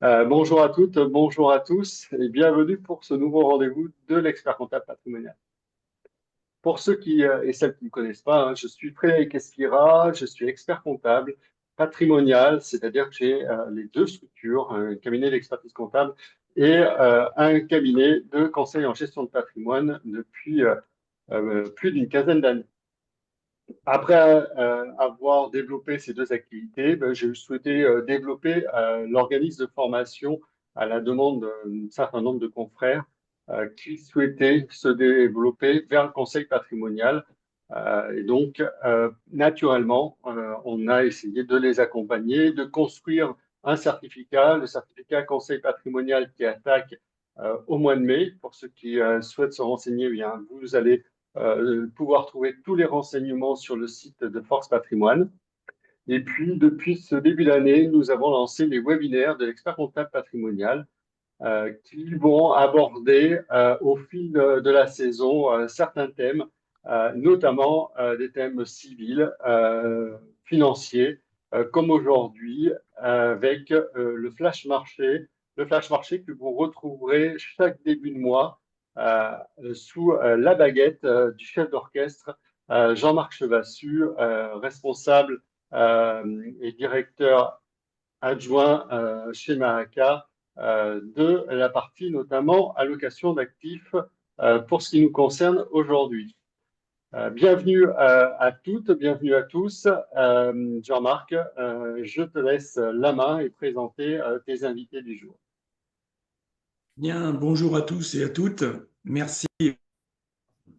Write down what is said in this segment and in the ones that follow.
Bonjour à toutes, bonjour à tous et bienvenue pour ce nouveau rendez-vous de l'expert comptable patrimonial. Pour ceux qui et celles qui ne me connaissent pas, je suis Frédéric Espira, je suis expert comptable patrimonial, c'est-à-dire que j'ai les deux structures, un cabinet d'expertise comptable et un cabinet de conseil en gestion de patrimoine depuis plus d'une quinzaine d'années. Après avoir développé ces deux activités, j'ai souhaité développer l'organisme de formation à la demande d'un certain nombre de confrères qui souhaitaient se développer vers le conseil patrimonial. Et donc, naturellement, on a essayé de les accompagner, de construire un certificat, le certificat conseil patrimonial qui attaque au mois de mai. Pour ceux qui souhaitent se renseigner, eh bien, vous allez pouvoir trouver tous les renseignements sur le site de Force Patrimoine. Et puis, depuis ce début d'année, nous avons lancé les webinaires de l'expert comptable patrimonial qui vont aborder au fil de la saison certains thèmes, notamment des thèmes civils, financiers, comme aujourd'hui avec le flash marché que vous retrouverez chaque début de mois sous la baguette du chef d'orchestre Jean-Marc Chevassu, responsable et directeur adjoint chez Mahaka de la partie notamment allocation d'actifs pour ce qui nous concerne aujourd'hui. Bienvenue à toutes, bienvenue à tous. Jean-Marc, je te laisse la main et présenter tes invités du jour. Bien, bonjour à tous et à toutes. Merci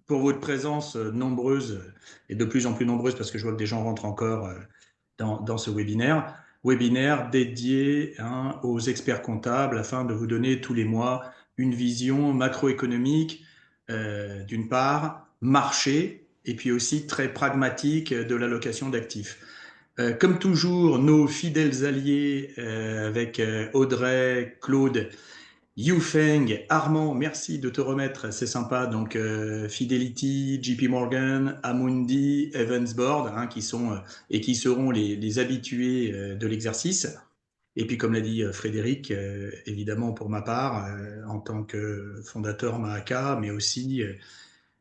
pour votre présence nombreuse et de plus en plus nombreuse parce que je vois que des gens rentrent encore dans ce webinaire. Webinaire dédié aux experts comptables afin de vous donner tous les mois une vision macroéconomique, d'une part, marché, et puis aussi très pragmatique de l'allocation d'actifs. Comme toujours, nos fidèles alliés avec Audrey, Claude, Yufeng, Armand, merci de te remettre, c'est sympa. Donc Fidelity, JP Morgan, Amundi, Evansboard, qui sont et qui seront les habitués de l'exercice. Et puis comme l'a dit Frédéric, évidemment pour ma part, en tant que fondateur Mahaka, mais aussi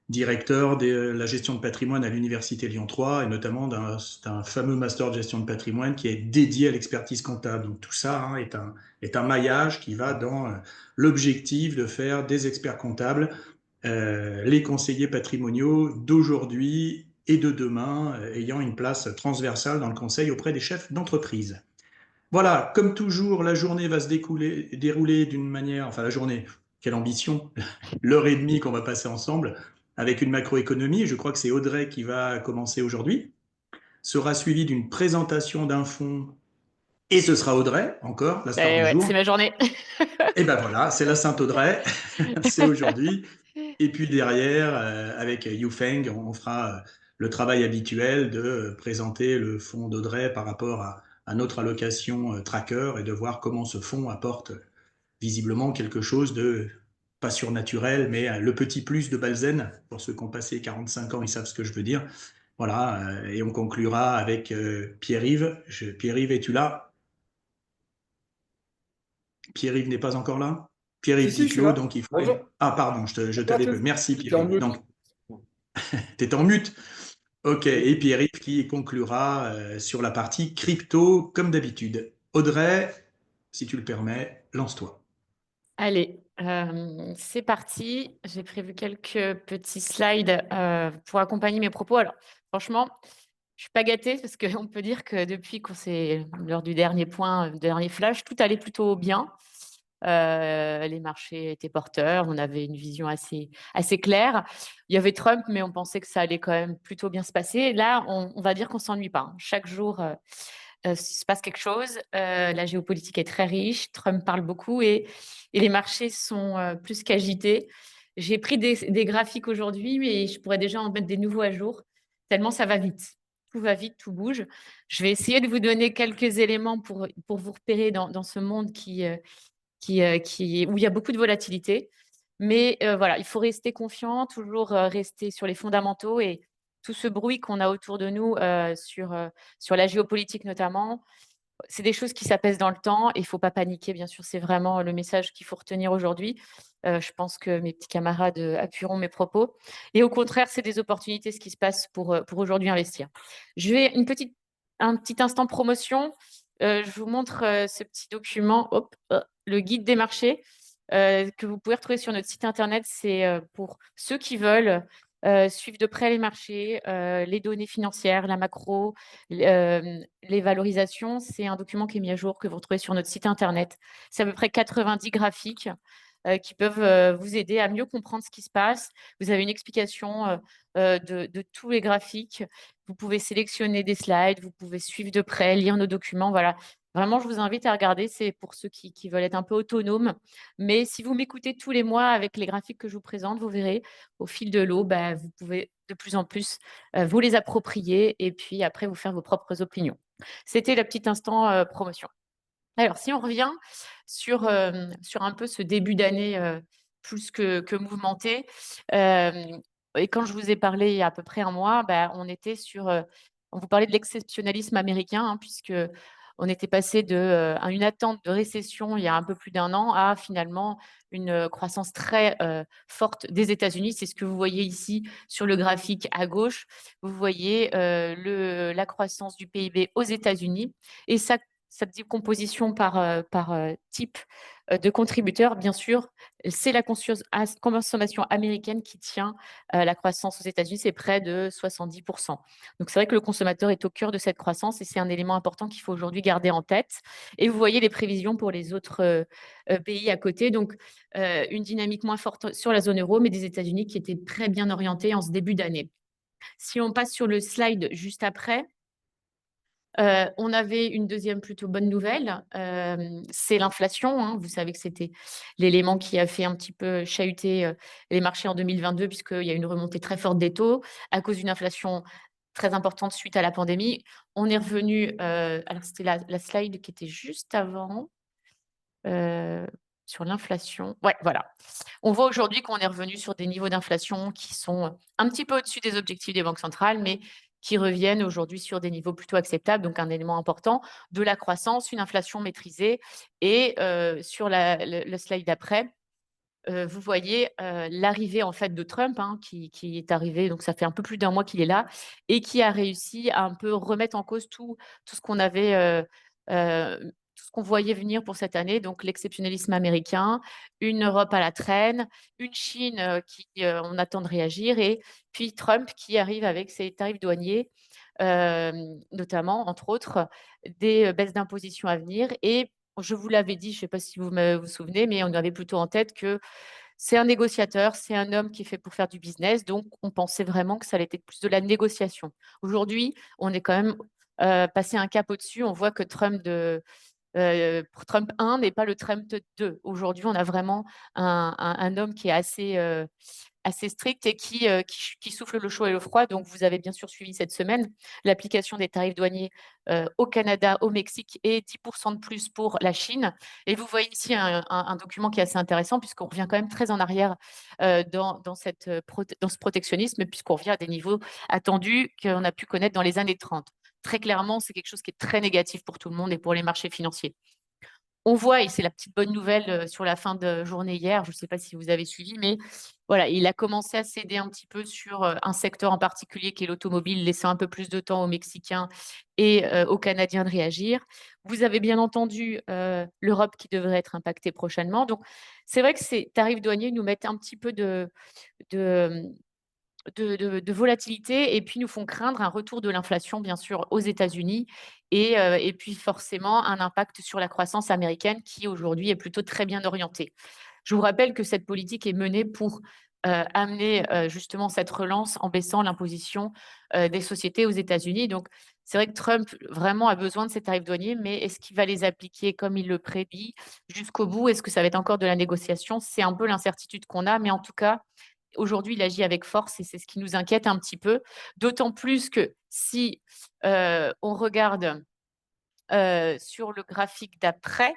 directeur de la gestion de patrimoine à l'Université Lyon 3 et notamment d'un fameux master de gestion de patrimoine qui est dédié à l'expertise comptable. Donc tout ça est un maillage qui va dans l'objectif de faire des experts comptables les conseillers patrimoniaux d'aujourd'hui et de demain, ayant une place transversale dans le conseil auprès des chefs d'entreprise. Voilà, comme toujours, la journée va se dérouler d'une manière, enfin la journée, quelle ambition, l'heure et demie qu'on va passer ensemble avec une macroéconomie. Je crois que c'est Audrey qui va commencer aujourd'hui. Sera suivie d'une présentation d'un fonds et ce sera Audrey, encore, la star du Ouais, c'est jour. ma journée. Et ben voilà, c'est la Sainte Audrey, c'est aujourd'hui. Et puis derrière, avec Yufeng, on fera le travail habituel de présenter le fonds d'Audrey par rapport à notre allocation tracker et de voir comment ce fonds apporte visiblement quelque chose de pas surnaturel, mais le petit plus de Balzen. Pour ceux qui ont passé 45 ans, ils savent ce que je veux dire. Voilà, et on conclura avec Pierre-Yves. Pierre-Yves, es-tu là? Pierre-Yves n'est pas encore là? Si, Pierre-Yves si, dit je suis clos, là. donc il faut... Bonjour. Ah, pardon, je Bonjour à t'avais peu. tous. Merci J'étais en Pierre-Yves. mute. Donc, tu es en mute. Ok, Oui. et Pierre-Yves qui conclura sur la partie crypto comme d'habitude. Audrey, si tu le permets, lance-toi. Allez, c'est parti. J'ai prévu quelques petits slides pour accompagner mes propos. Alors, franchement, je suis pas gâtée parce qu'on peut dire que depuis qu'on s'est lors du dernier point, dernier flash, tout allait plutôt bien. Les marchés étaient porteurs, on avait une vision assez claire. Il y avait Trump, mais on pensait que ça allait quand même plutôt bien se passer. Là, on va dire qu'on s'ennuie pas, hein. Chaque jour, il se passe quelque chose. La géopolitique est très riche, Trump parle beaucoup et les marchés sont plus qu'agités. J'ai pris des graphiques aujourd'hui, mais je pourrais déjà en mettre des nouveaux à jour, tellement ça va vite. Tout va vite, tout bouge. Je vais essayer de vous donner quelques éléments pour vous repérer dans ce monde où il y a beaucoup de volatilité. Mais voilà, il faut rester confiant, toujours rester sur les fondamentaux et tout ce bruit qu'on a autour de nous sur la géopolitique notamment, C'est des choses qui s'apaisent dans le temps et il ne faut pas paniquer, bien sûr, c'est vraiment le message qu'il faut retenir aujourd'hui. Je pense que mes petits camarades, appuieront mes propos et au contraire, c'est des opportunités, ce qui se passe pour aujourd'hui investir. Je vais un petit instant promotion. Je vous montre, ce petit document, hop, le guide des marchés, que vous pouvez retrouver sur notre site internet. C'est, pour ceux qui veulent, suivre de près les marchés, les données financières, la macro, les valorisations. C'est un document qui est mis à jour, que vous retrouvez sur notre site internet. C'est à peu près 90 graphiques, qui peuvent, vous aider à mieux comprendre ce qui se passe. Vous avez une explication, de tous les graphiques. Vous pouvez sélectionner des slides, vous pouvez suivre de près, lire nos documents, voilà. Vraiment, je vous invite à regarder, c'est pour ceux qui veulent être un peu autonomes. Mais si vous m'écoutez tous les mois avec les graphiques que je vous présente, vous verrez, au fil de l'eau, bah, vous pouvez de plus en plus, vous les approprier et puis après vous faire vos propres opinions. C'était le petit instant, promotion. Alors si on revient sur un peu ce début d'année, plus que mouvementé, et quand je vous ai parlé il y a à peu près un mois, bah, on vous parlait de l'exceptionnalisme américain, hein, puisque on était passé à une attente de récession il y a un peu plus d'un an à finalement une, croissance très, forte des États-Unis. C'est ce que vous voyez ici sur le graphique à gauche. Vous voyez, la croissance du PIB aux États-Unis et cette décomposition par type, de contributeurs, bien sûr, c'est la consommation américaine qui tient, la croissance aux États-Unis, c'est près de 70. Donc c'est vrai que le consommateur est au cœur de cette croissance et c'est un élément important qu'il faut aujourd'hui garder en tête et vous voyez les prévisions pour les autres, pays à côté. Donc, une dynamique moins forte sur la zone euro, mais des États-Unis qui étaient très bien orientés en ce début d'année. Si on passe sur le slide juste après, on avait une deuxième plutôt bonne nouvelle, c'est l'inflation, hein. Vous savez que c'était l'élément qui a fait un petit peu chahuter, les marchés en 2022 puisqu'il y a une remontée très forte des taux à cause d'une inflation très importante suite à la pandémie. On est revenu, alors c'était la slide qui était juste avant, heu, sur l'inflation. Ouais, voilà. On voit aujourd'hui qu'on est revenu sur des niveaux d'inflation qui sont un petit peu au-dessus des objectifs des banques centrales, mais qui reviennent aujourd'hui sur des niveaux plutôt acceptables. Donc, un élément important de la croissance, une inflation maîtrisée. Et sur le slide d'après, vous voyez l'arrivée en fait de Trump, hein, qui est arrivé, donc ça fait un peu plus d'un mois qu'il est là, et qui a réussi à un peu remettre en cause tout ce qu'on avait, tout ce qu'on voyait venir pour cette année, donc l'exceptionnalisme américain, une Europe à la traîne, une Chine on attend de réagir, et puis Trump qui arrive avec ses tarifs douaniers, notamment, entre autres, des baisses d'imposition à venir. Et je vous l'avais dit, je ne sais pas si vous souvenez, mais on avait plutôt en tête que c'est un négociateur, c'est un homme qui est fait pour faire du business, donc on pensait vraiment que ça allait être plus de la négociation. Aujourd'hui, on est quand même, passé un cap au-dessus. On voit que Trump 1 n'est pas le Trump 2. Aujourd'hui, on a vraiment un homme qui est assez strict et qui souffle le chaud et le froid. Donc, vous avez bien sûr suivi cette semaine l'application des tarifs douaniers au Canada, au Mexique et 10% de plus pour la Chine. Et vous voyez ici un document qui est assez intéressant puisqu'on revient quand même très en arrière dans ce protectionnisme, puisqu'on revient à des niveaux attendus qu'on a pu connaître dans les années 30. Très clairement, c'est quelque chose qui est très négatif pour tout le monde et pour les marchés financiers. On voit, et c'est la petite bonne nouvelle sur la fin de journée hier, je ne sais pas si vous avez suivi, mais voilà, il a commencé à céder un petit peu sur un secteur en particulier qui est l'automobile, laissant un peu plus de temps aux Mexicains et aux Canadiens de réagir. Vous avez bien entendu l'Europe qui devrait être impactée prochainement. Donc, c'est vrai que ces tarifs douaniers nous mettent un petit peu de, de volatilité et puis nous font craindre un retour de l'inflation, bien sûr, aux États-Unis et puis forcément un impact sur la croissance américaine qui aujourd'hui est plutôt très bien orientée. Je vous rappelle que cette politique est menée pour amener justement cette relance en baissant l'imposition des sociétés aux États-Unis. Donc, c'est vrai que Trump vraiment a besoin de ces tarifs douaniers, mais est-ce qu'il va les appliquer comme il le prédit jusqu'au bout? Est-ce que ça va être encore de la négociation? C'est un peu l'incertitude qu'on a, mais en tout cas, aujourd'hui, il agit avec force et c'est ce qui nous inquiète un petit peu. D'autant plus que si on regarde sur le graphique d'après,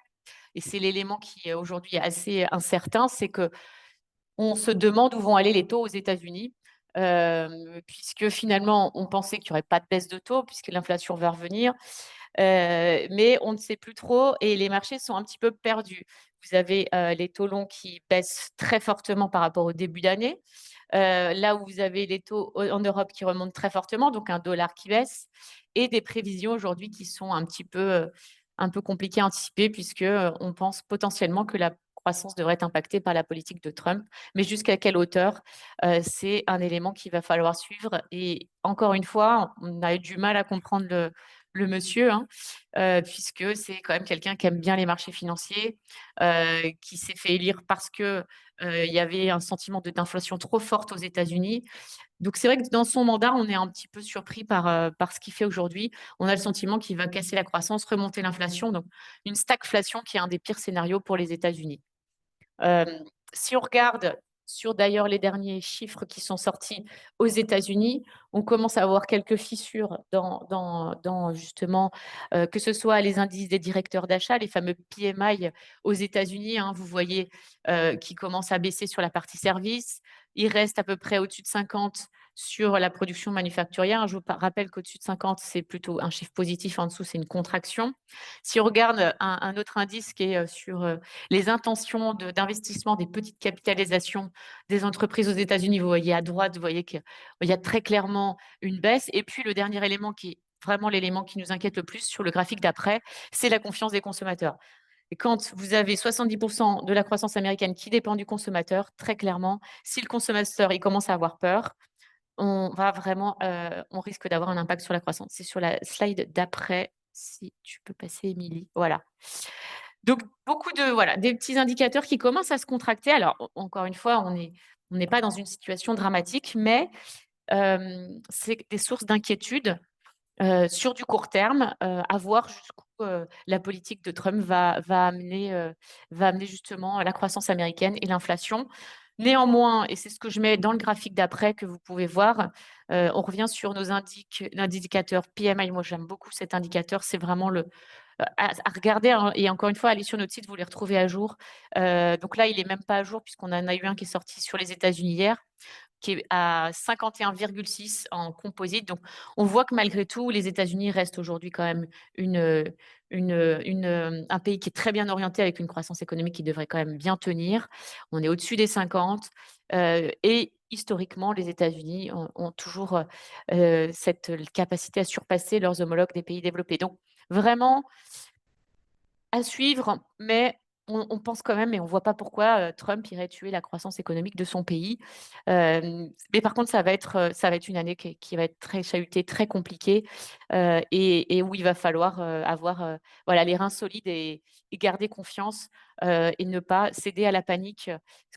et c'est l'élément qui est aujourd'hui assez incertain, c'est que on se demande où vont aller les taux aux États-Unis, puisque finalement, on pensait qu'il n'y aurait pas de baisse de taux puisque l'inflation va revenir. Mais on ne sait plus trop et les marchés sont un petit peu perdus. Vous avez les taux longs qui baissent très fortement par rapport au début d'année. Là où vous avez les taux en Europe qui remontent très fortement, donc un dollar qui baisse et des prévisions aujourd'hui qui sont un peu compliquées à anticiper puisque, on pense potentiellement que la croissance devrait être impactée par la politique de Trump. Mais jusqu'à quelle hauteur? C'est un élément qu'il va falloir suivre et encore une fois, on a eu du mal à comprendre le monsieur, hein, puisque c'est quand même quelqu'un qui aime bien les marchés financiers, qui s'est fait élire parce que, il y avait un sentiment d'inflation trop forte aux États-Unis. Donc c'est vrai que dans son mandat, on est un petit peu surpris par ce qu'il fait aujourd'hui. On a le sentiment qu'il va casser la croissance, remonter l'inflation, donc une stagflation qui est un des pires scénarios pour les États-Unis. Si on regarde sur d'ailleurs les derniers chiffres qui sont sortis aux États-Unis, on commence à avoir quelques fissures dans justement, que ce soit les indices des directeurs d'achat, les fameux PMI aux États-Unis, hein, vous voyez, qui commencent à baisser sur la partie service. Ils restent à peu près au-dessus de 50 sur la production manufacturière. Je vous rappelle qu'au-dessus de 50, c'est plutôt un chiffre positif, en dessous, c'est une contraction. Si on regarde un autre indice qui est, sur, les intentions d'investissement des petites capitalisations des entreprises aux États-Unis. Vous voyez à droite, vous voyez qu'il y a très clairement une baisse. Et puis le dernier élément qui est vraiment l'élément qui nous inquiète le plus sur le graphique d'après, c'est la confiance des consommateurs. Et quand vous avez 70% de la croissance américaine qui dépend du consommateur, très clairement, si le consommateur il commence à avoir peur, on va vraiment, on risque d'avoir un impact sur la croissance. C'est sur la slide d'après, si tu peux passer, Émilie. Voilà. Donc beaucoup de voilà, des petits indicateurs qui commencent à se contracter. Alors encore une fois, on n'est pas dans une situation dramatique, mais c'est des sources d'inquiétude, sur du court terme, à voir jusqu'où, la politique de Trump va amener justement la croissance américaine et l'inflation. Néanmoins, et c'est ce que je mets dans le graphique d'après que vous pouvez voir, on revient sur nos indicateurs PMI. Moi, j'aime beaucoup cet indicateur. C'est vraiment à regarder, hein, et encore une fois, allez sur notre site, vous les retrouvez à jour. Donc là, il est même pas à jour puisqu'on en a eu un qui est sorti sur les États-Unis hier, qui est à 51,6 en composite. Donc on voit que malgré tout, les États-Unis restent aujourd'hui quand même un pays qui est très bien orienté avec une croissance économique qui devrait quand même bien tenir. On est au-dessus des 50, et historiquement, les États-Unis ont toujours, cette capacité à surpasser leurs homologues des pays développés. Donc vraiment à suivre, mais on pense quand même et on ne voit pas pourquoi, Trump irait tuer la croissance économique de son pays. Mais par contre, ça va être une année qui va être très chahutée, très compliquée, et où il va falloir, avoir, voilà, les reins solides et garder confiance, et ne pas céder à la panique,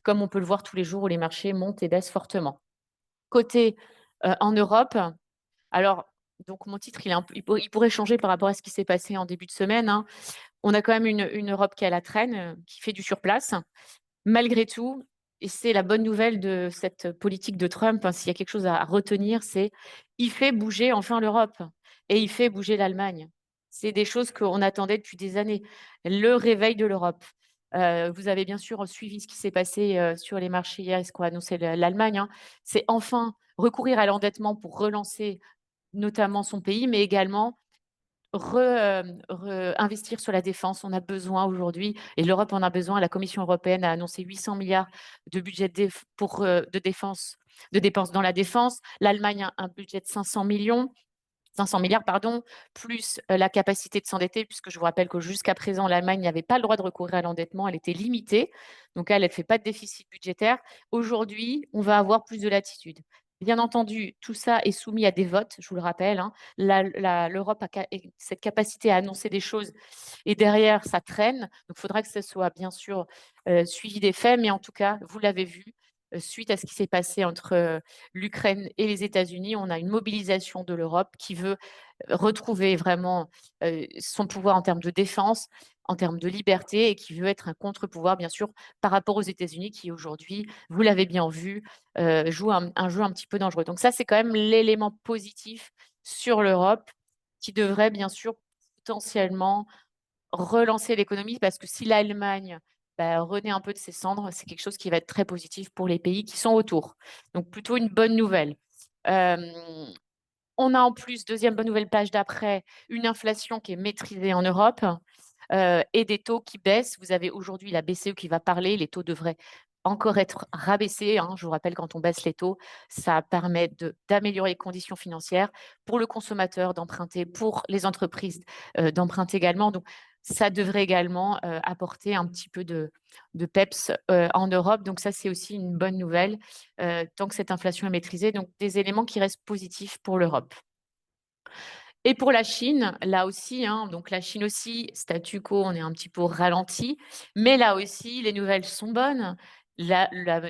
comme on peut le voir tous les jours où les marchés montent et baissent fortement. Côté, en Europe, alors donc mon titre, il pourrait changer par rapport à ce qui s'est passé en début de semaine, hein. On a quand même une Europe qui est à la traîne, qui fait du surplace. Malgré tout, et c'est la bonne nouvelle de cette politique de Trump, hein, s'il y a quelque chose à retenir, c'est il fait bouger enfin l'Europe et il fait bouger l'Allemagne. C'est des choses qu'on attendait depuis des années. Le réveil de l'Europe. Vous avez bien sûr suivi ce qui s'est passé, sur les marchés hier et ce qu'a annoncé l'Allemagne, hein. C'est enfin recourir à l'endettement pour relancer notamment son pays, mais également investir sur la défense. On a besoin aujourd'hui et l'Europe en a besoin. La Commission européenne a annoncé 800 milliards de budget de défense de dépenses dans la défense. L'Allemagne a un budget de 500 milliards pardon, plus, la capacité de s'endetter puisque je vous rappelle que jusqu'à présent, l'Allemagne n'avait pas le droit de recourir à l'endettement, elle était limitée. Donc elle fait pas de déficit budgétaire. Aujourd'hui, on va avoir plus de latitude. Bien entendu, tout ça est soumis à des votes, je vous le rappelle, hein. L'Europe a cette capacité à annoncer des choses et derrière ça traîne. Donc il faudra que ce soit bien sûr, suivi des faits, mais en tout cas, vous l'avez vu, suite à ce qui s'est passé entre, l'Ukraine et les États-Unis, on a une mobilisation de l'Europe qui veut retrouver vraiment, son pouvoir en termes de défense, en termes de liberté et qui veut être un contre-pouvoir, bien sûr, par rapport aux États-Unis qui aujourd'hui, vous l'avez bien vu, jouent un jeu un petit peu dangereux. Donc ça, c'est quand même l'élément positif sur l'Europe qui devrait bien sûr potentiellement relancer l'économie parce que si l'Allemagne, bah, renaît un peu de ses cendres, c'est quelque chose qui va être très positif pour les pays qui sont autour. Donc plutôt une bonne nouvelle. Hem On a en plus, deuxième bonne nouvelle page d'après, une inflation qui est maîtrisée en Europe et des taux qui baissent. Vous avez aujourd'hui la BCE qui va parler, les taux devraient encore être rabaissés, hein. Je vous rappelle, quand on baisse les taux, ça permet d'améliorer les conditions financières pour le consommateur d'emprunter, pour les entreprises d'emprunter également. Donc, ça devrait également apporter un petit peu de peps en Europe. Donc, ça, c'est aussi une bonne nouvelle tant que cette inflation est maîtrisée. Donc, des éléments qui restent positifs pour l'Europe. Et pour la Chine, là aussi, hein, donc la Chine aussi, statu quo, on est un petit peu au ralenti, mais là aussi, les nouvelles sont bonnes. La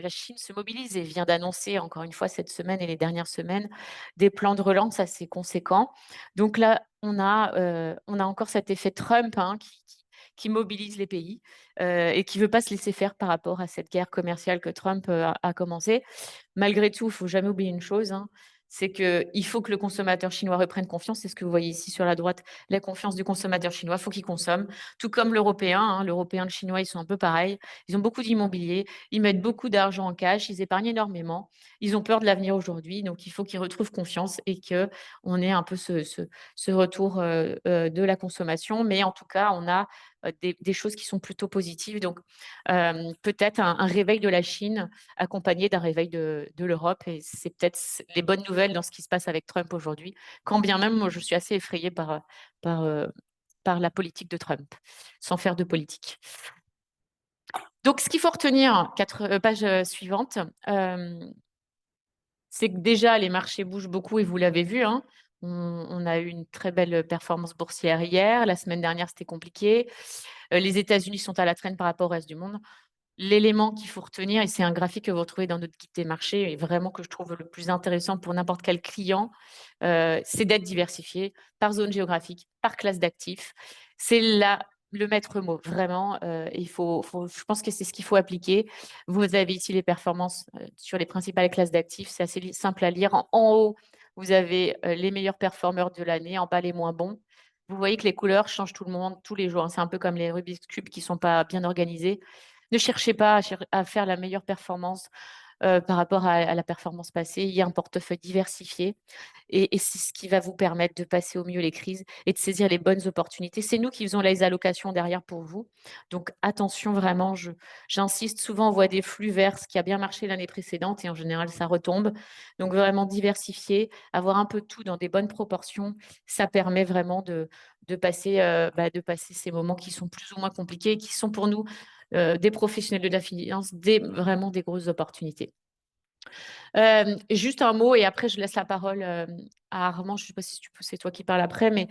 Chine se mobilise et vient d'annoncer, encore une fois, cette semaine et les dernières semaines, des plans de relance assez conséquents. Donc là, on a encore cet effet Trump, hein, qui mobilise les pays et qui ne veut pas se laisser faire par rapport à cette guerre commerciale que Trump a commencée. Malgré tout, il ne faut jamais oublier une chose, hein, c'est qu'il faut que le consommateur chinois reprenne confiance. C'est ce que vous voyez ici sur la droite, la confiance du consommateur chinois. Il faut qu'il consomme, tout comme l'européen, hein. L'européen et le chinois, ils sont un peu pareils. Ils ont beaucoup d'immobilier, ils mettent beaucoup d'argent en cash, ils épargnent énormément. Ils ont peur de l'avenir aujourd'hui, donc il faut qu'ils retrouvent confiance et qu'on ait un peu ce retour de la consommation. Mais en tout cas, on a des choses qui sont plutôt positives. Donc, peut-être un réveil de la Chine accompagné d'un réveil de l'Europe. Et c'est peut-être les bonnes nouvelles dans ce qui se passe avec Trump aujourd'hui, quand bien même, moi, je suis assez effrayée par, euh, par la politique de Trump, sans faire de politique. Donc, ce qu'il faut retenir, page suivante, c'est que déjà, les marchés bougent beaucoup et vous l'avez vu, hein. On a eu une très belle performance boursière hier. La semaine dernière, c'était compliqué. Les États-Unis sont à la traîne par rapport au reste du monde. L'élément qu'il faut retenir, et c'est un graphique que vous retrouvez dans notre guide des marchés, et vraiment que je trouve le plus intéressant pour n'importe quel client, c'est d'être diversifié par zone géographique, par classe d'actifs. C'est le maître mot, vraiment. Je pense que c'est ce qu'il faut appliquer. Vous avez ici les performances sur les principales classes d'actifs. C'est assez simple à lire. En haut, vous avez les meilleurs performeurs de l'année, en bas, les moins bons. Vous voyez que les couleurs changent tout le monde, tous les jours, hein. C'est un peu comme les Rubik's Cube qui ne sont pas bien organisés. Ne cherchez pas à faire la meilleure performance par rapport à la performance passée. Il y a un portefeuille diversifié et c'est ce qui va vous permettre de passer au mieux les crises et de saisir les bonnes opportunités. C'est nous qui faisons les allocations derrière pour vous. Donc attention vraiment, j'insiste, souvent on voit des flux vers ce qui a bien marché l'année précédente et en général ça retombe. Donc vraiment diversifier, avoir un peu de tout dans des bonnes proportions, ça permet vraiment de passer ces moments qui sont plus ou moins compliqués et qui sont pour nous des professionnels de la finance, vraiment des grosses opportunités. Juste un mot et après je laisse la parole à Armand. Je ne sais pas si c'est toi qui parles après, mais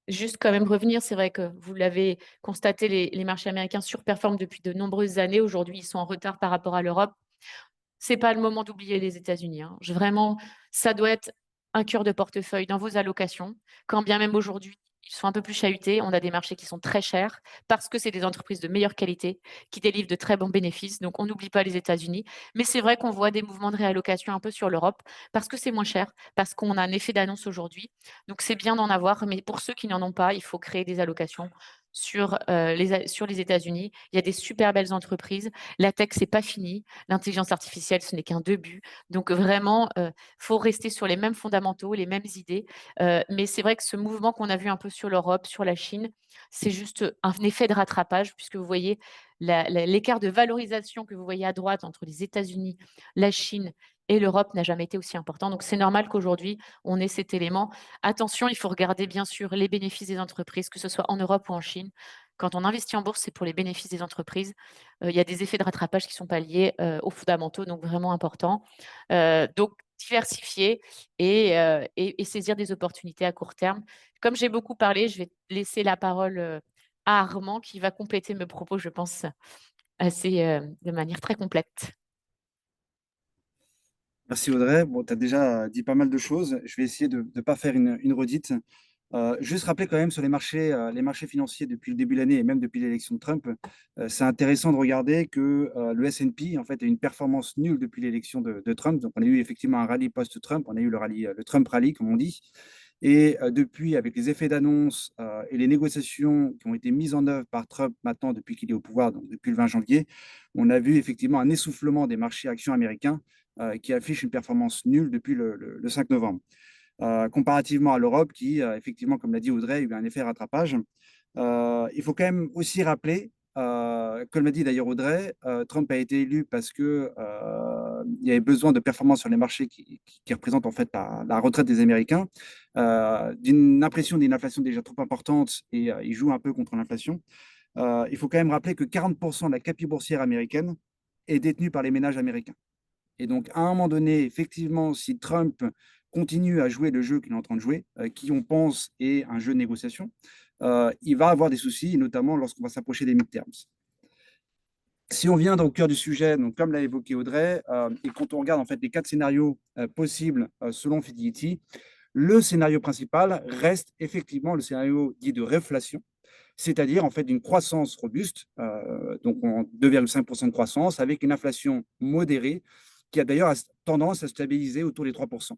juste quand même revenir. C'est vrai que vous l'avez constaté, les marchés américains surperforment depuis de nombreuses années. Aujourd'hui, ils sont en retard par rapport à l'Europe. C'est pas le moment d'oublier les États-Unis, hein. Vraiment, ça doit être un cœur de portefeuille dans vos allocations, quand bien même aujourd'hui, ils sont un peu plus chahutés. On a des marchés qui sont très chers parce que c'est des entreprises de meilleure qualité qui délivrent de très bons bénéfices. Donc, on n'oublie pas les États-Unis. Mais c'est vrai qu'on voit des mouvements de réallocation un peu sur l'Europe parce que c'est moins cher, parce qu'on a un effet d'annonce aujourd'hui. Donc, c'est bien d'en avoir. Mais pour ceux qui n'en ont pas, il faut créer des allocations sur les États-Unis. Il y a des super belles entreprises. La tech, c'est pas fini. L'intelligence artificielle, ce n'est qu'un début. Donc vraiment, faut rester sur les mêmes fondamentaux, les mêmes idées. Mais c'est vrai que ce mouvement qu'on a vu un peu sur l'Europe, sur la Chine, c'est juste un effet de rattrapage puisque vous voyez l'écart de valorisation que vous voyez à droite entre les États-Unis, la Chine et l'Europe n'a jamais été aussi important. Donc c'est normal qu'aujourd'hui, on ait cet élément. Attention, il faut regarder bien sûr les bénéfices des entreprises, que ce soit en Europe ou en Chine. Quand on investit en bourse, c'est pour les bénéfices des entreprises. Il y a des effets de rattrapage qui ne sont pas liés aux fondamentaux, donc vraiment important. Donc, diversifier et saisir des opportunités à court terme. Comme j'ai beaucoup parlé, je vais laisser la parole à Armand qui va compléter mes propos, je pense, de manière très complète. Merci Audrey. Bon, tu as déjà dit pas mal de choses. Je vais essayer de ne pas faire une redite. Juste rappeler quand même sur les marchés financiers depuis le début de l'année et même depuis l'élection de Trump, c'est intéressant de regarder que le S&P en fait a une performance nulle depuis l'élection de Trump. Donc on a eu effectivement un rallye post-Trump, on a eu le Trump rally comme on dit. Et depuis, avec les effets d'annonce et les négociations qui ont été mises en œuvre par Trump maintenant depuis qu'il est au pouvoir, donc depuis le 20 janvier, on a vu effectivement un essoufflement des marchés actions américains qui affiche une performance nulle depuis le 5 novembre. comparativement à l'Europe qui, effectivement, comme l'a dit Audrey, a eu un effet rattrapage. Il faut quand même aussi rappeler, comme l'a dit d'ailleurs Audrey, Trump a été élu parce que il y avait besoin de performances sur les marchés qui représentent en fait la retraite des Américains, d'une impression d'une inflation déjà trop importante et il joue un peu contre l'inflation. Il faut quand même rappeler que 40% de la capitale boursière américaine est détenue par les ménages américains. Et donc, à un moment donné, effectivement, si Trump continue à jouer le jeu qu'il est en train de jouer, qui on pense est un jeu de négociation, il va avoir des soucis, notamment lorsqu'on va s'approcher des midterms. Si on vient au cœur du sujet, donc comme l'a évoqué Audrey, et quand on regarde en fait les 4 scénarios possibles selon Fidelity, le scénario principal reste effectivement le scénario dit de réflation, c'est-à-dire en fait d'une croissance robuste, donc en 2,5% de croissance, avec une inflation modérée, qui a d'ailleurs tendance à stabiliser autour des 3%.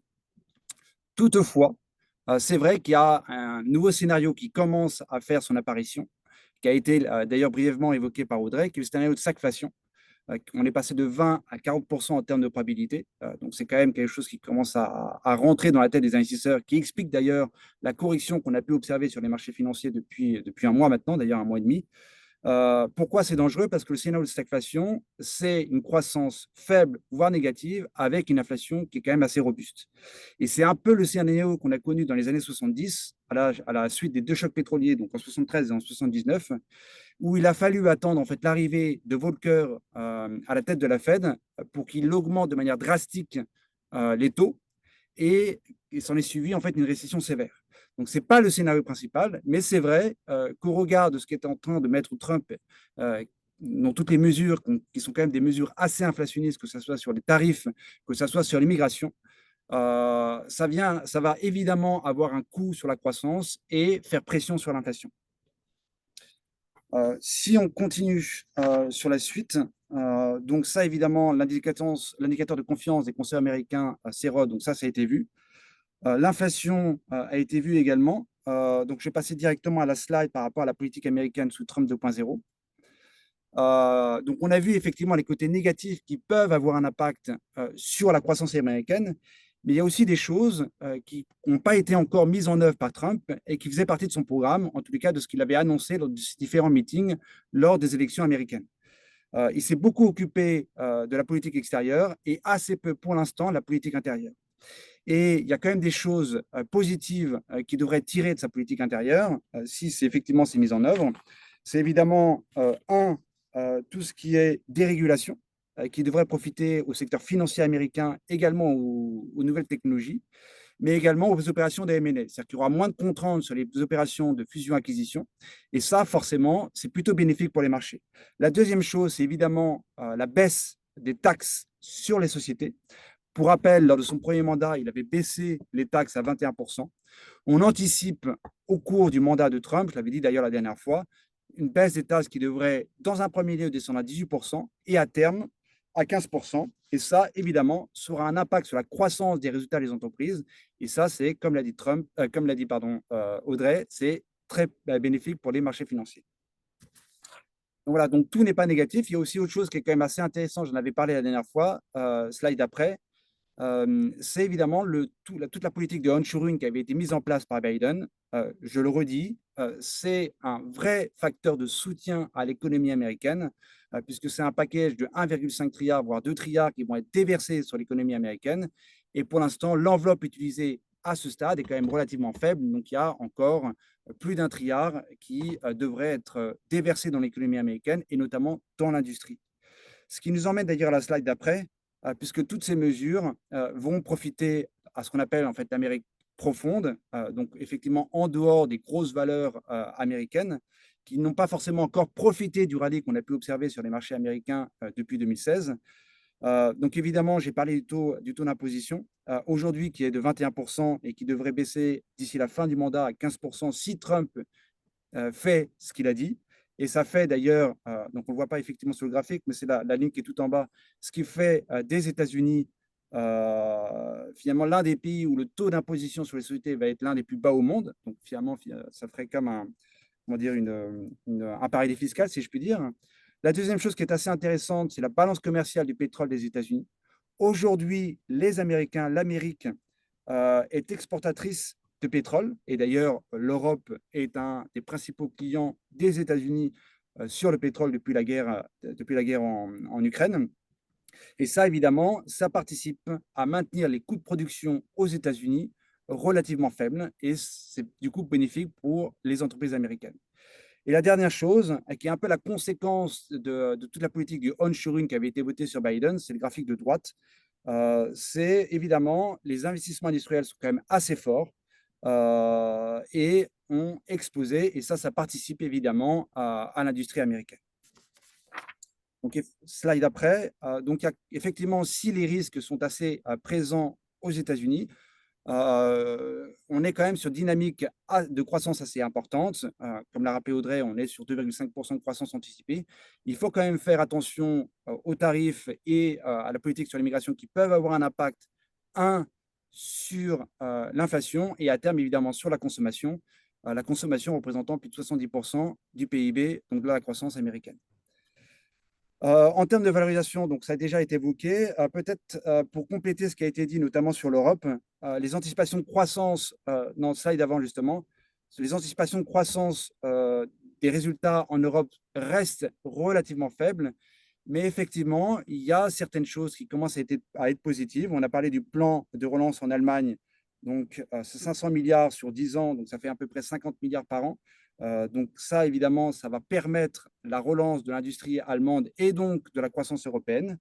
Toutefois, c'est vrai qu'il y a un nouveau scénario qui commence à faire son apparition, qui a été d'ailleurs brièvement évoqué par Audrey, qui est le scénario de stagflation. On est passé de 20 à 40% en termes de probabilité. Donc, c'est quand même quelque chose qui commence à rentrer dans la tête des investisseurs, qui explique d'ailleurs la correction qu'on a pu observer sur les marchés financiers depuis un mois maintenant, d'ailleurs un mois et demi. Pourquoi c'est dangereux? Parce que le scénario de stagflation, c'est une croissance faible, voire négative, avec une inflation qui est quand même assez robuste. Et c'est un peu le scénario qu'on a connu dans les années 70, à la suite des 2 chocs pétroliers, donc en 73 et en 79, où il a fallu attendre en fait l'arrivée de Volcker à la tête de la Fed pour qu'il augmente de manière drastique les taux, et s'en est suivi en fait une récession sévère. Donc, ce n'est pas le scénario principal, mais c'est vrai qu'au regard de ce qu'est en train de mettre Trump, dans toutes les mesures qui sont quand même des mesures assez inflationnistes, que ce soit sur les tarifs, que ce soit sur l'immigration, ça va évidemment avoir un coût sur la croissance et faire pression sur l'inflation. Si on continue sur la suite, donc ça évidemment, l'indicateur de confiance des conseillers américains s'érode, donc ça a été vu. L'inflation a été vue également. Donc, je vais passer directement à la slide par rapport à la politique américaine sous Trump 2.0. Donc, on a vu effectivement les côtés négatifs qui peuvent avoir un impact sur la croissance américaine, mais il y a aussi des choses qui n'ont pas été encore mises en œuvre par Trump et qui faisaient partie de son programme, en tous les cas de ce qu'il avait annoncé lors de ces différents meetings lors des élections américaines. Il s'est beaucoup occupé de la politique extérieure et assez peu pour l'instant de la politique intérieure. Et il y a quand même des choses positives qui devraient être tirées de sa politique intérieure, si effectivement c'est mis en œuvre. C'est évidemment, tout ce qui est dérégulation, qui devrait profiter au secteur financier américain, également aux nouvelles technologies, mais également aux opérations de M&A. C'est-à-dire qu'il y aura moins de contraintes sur les opérations de fusion-acquisition. Et ça, forcément, c'est plutôt bénéfique pour les marchés. La deuxième chose, c'est évidemment la baisse des taxes sur les sociétés. Pour rappel, lors de son premier mandat, il avait baissé les taxes à 21%. On anticipe au cours du mandat de Trump, je l'avais dit d'ailleurs la dernière fois, une baisse des taxes qui devrait, dans un premier lieu, descendre à 18% et à terme à 15%. Et ça, évidemment, sera un impact sur la croissance des résultats des entreprises. Et ça, c'est, comme l'a dit Audrey, c'est très bénéfique pour les marchés financiers. Donc voilà, donc tout n'est pas négatif. Il y a aussi autre chose qui est quand même assez intéressant, j'en avais parlé la dernière fois, slide après. C'est évidemment toute la politique de onshoring qui avait été mise en place par Biden. Je le redis, c'est un vrai facteur de soutien à l'économie américaine, puisque c'est un package de 1,5 trilliard, voire 2 trilliards qui vont être déversés sur l'économie américaine. Et pour l'instant, l'enveloppe utilisée à ce stade est quand même relativement faible. Donc, il y a encore plus d'1 trilliard qui devrait être déversé dans l'économie américaine et notamment dans l'industrie. Ce qui nous emmène d'ailleurs à la slide d'après, puisque toutes ces mesures vont profiter à ce qu'on appelle en fait l'Amérique profonde, donc effectivement en dehors des grosses valeurs américaines, qui n'ont pas forcément encore profité du rallye qu'on a pu observer sur les marchés américains depuis 2016. Donc évidemment, j'ai parlé du taux d'imposition, aujourd'hui qui est de 21% et qui devrait baisser d'ici la fin du mandat à 15% si Trump fait ce qu'il a dit. Et ça fait d'ailleurs, donc on ne le voit pas effectivement sur le graphique, mais c'est la ligne qui est tout en bas, ce qui fait des États-Unis finalement l'un des pays où le taux d'imposition sur les sociétés va être l'un des plus bas au monde. Donc finalement, ça ferait comme un paradis fiscal, si je puis dire. La deuxième chose qui est assez intéressante, c'est la balance commerciale du pétrole des États-Unis. Aujourd'hui, les Américains, l'Amérique est exportatrice de pétrole. Et d'ailleurs, l'Europe est un des principaux clients des États-Unis sur le pétrole depuis la guerre en Ukraine. Et ça, évidemment, ça participe à maintenir les coûts de production aux États-Unis relativement faibles et c'est du coup bénéfique pour les entreprises américaines. Et la dernière chose, qui est un peu la conséquence de toute la politique du onshoring qui avait été votée sur Biden, c'est le graphique de droite. C'est évidemment, les investissements industriels sont quand même assez forts et ont explosé, et ça participe évidemment à l'industrie américaine. Donc, slide après. Donc, effectivement, si les risques sont assez présents aux États-Unis, on est quand même sur dynamique de croissance assez importante. Comme l'a rappelé Audrey, on est sur 2,5% de croissance anticipée. Il faut quand même faire attention aux tarifs et à la politique sur l'immigration qui peuvent avoir un impact, sur l'inflation et à terme, évidemment, sur la consommation représentant plus de 70% du PIB, donc de la croissance américaine. En termes de valorisation, donc ça a déjà été évoqué. Peut-être pour compléter ce qui a été dit, notamment sur l'Europe, les anticipations de croissance, dans le slide d'avant justement, les anticipations de croissance des résultats en Europe restent relativement faibles, mais effectivement, il y a certaines choses qui commencent à être positives. On a parlé du plan de relance en Allemagne, donc c'est 500 milliards sur 10 ans, donc ça fait à peu près 50 milliards par an. Donc ça, évidemment, ça va permettre la relance de l'industrie allemande et donc de la croissance européenne.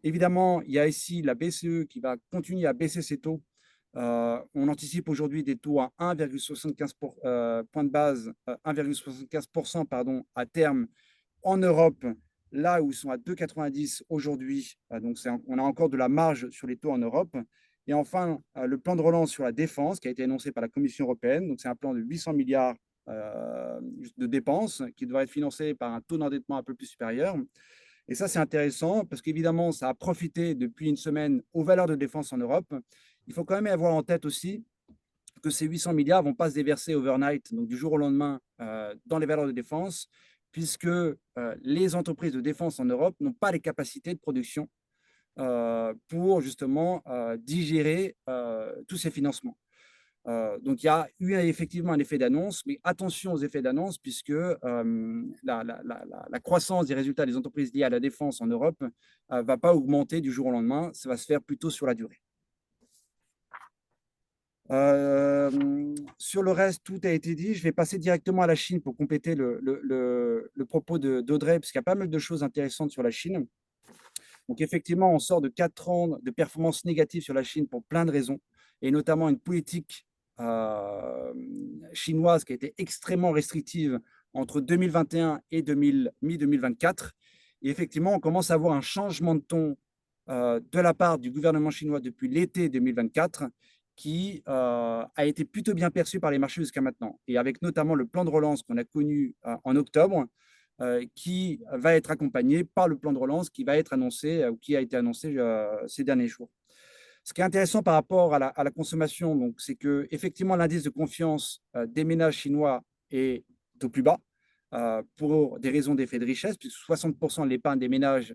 Évidemment, il y a ici la BCE qui va continuer à baisser ses taux. On anticipe aujourd'hui des taux à 1,75 points de base, 1,75% pardon, à terme en Europe, là où ils sont à 2,90 aujourd'hui. Donc on a encore de la marge sur les taux en Europe. Et enfin, le plan de relance sur la défense qui a été annoncé par la Commission européenne. Donc c'est un plan de 800 milliards de dépenses qui devrait être financé par un taux d'endettement un peu plus supérieur. Et ça, c'est intéressant parce qu'évidemment, ça a profité depuis une semaine aux valeurs de défense en Europe. Il faut quand même avoir en tête aussi que ces 800 milliards ne vont pas se déverser overnight, donc du jour au lendemain, dans les valeurs de défense, puisque les entreprises de défense en Europe n'ont pas les capacités de production pour justement digérer tous ces financements. Donc, il y a eu effectivement un effet d'annonce, mais attention aux effets d'annonce, puisque la croissance des résultats des entreprises liées à la défense en Europe ne va pas augmenter du jour au lendemain, ça va se faire plutôt sur la durée. Sur le reste, tout a été dit. Je vais passer directement à la Chine pour compléter le propos d'Audrey, parce qu'il y a pas mal de choses intéressantes sur la Chine. Donc, effectivement, on sort de 4 ans de performances négatives sur la Chine pour plein de raisons, et notamment une politique chinoise qui a été extrêmement restrictive entre 2021 et mi-2024. Et effectivement, on commence à avoir un changement de ton de la part du gouvernement chinois depuis l'été 2024 qui a été plutôt bien perçu par les marchés jusqu'à maintenant. Et avec notamment le plan de relance qu'on a connu en octobre, qui va être accompagné par le plan de relance qui va être annoncé ou qui a été annoncé ces derniers jours. Ce qui est intéressant par rapport à la consommation, donc, c'est que effectivement l'indice de confiance des ménages chinois est au plus bas pour des raisons d'effet de richesse, puisque 60% de l'épargne des ménages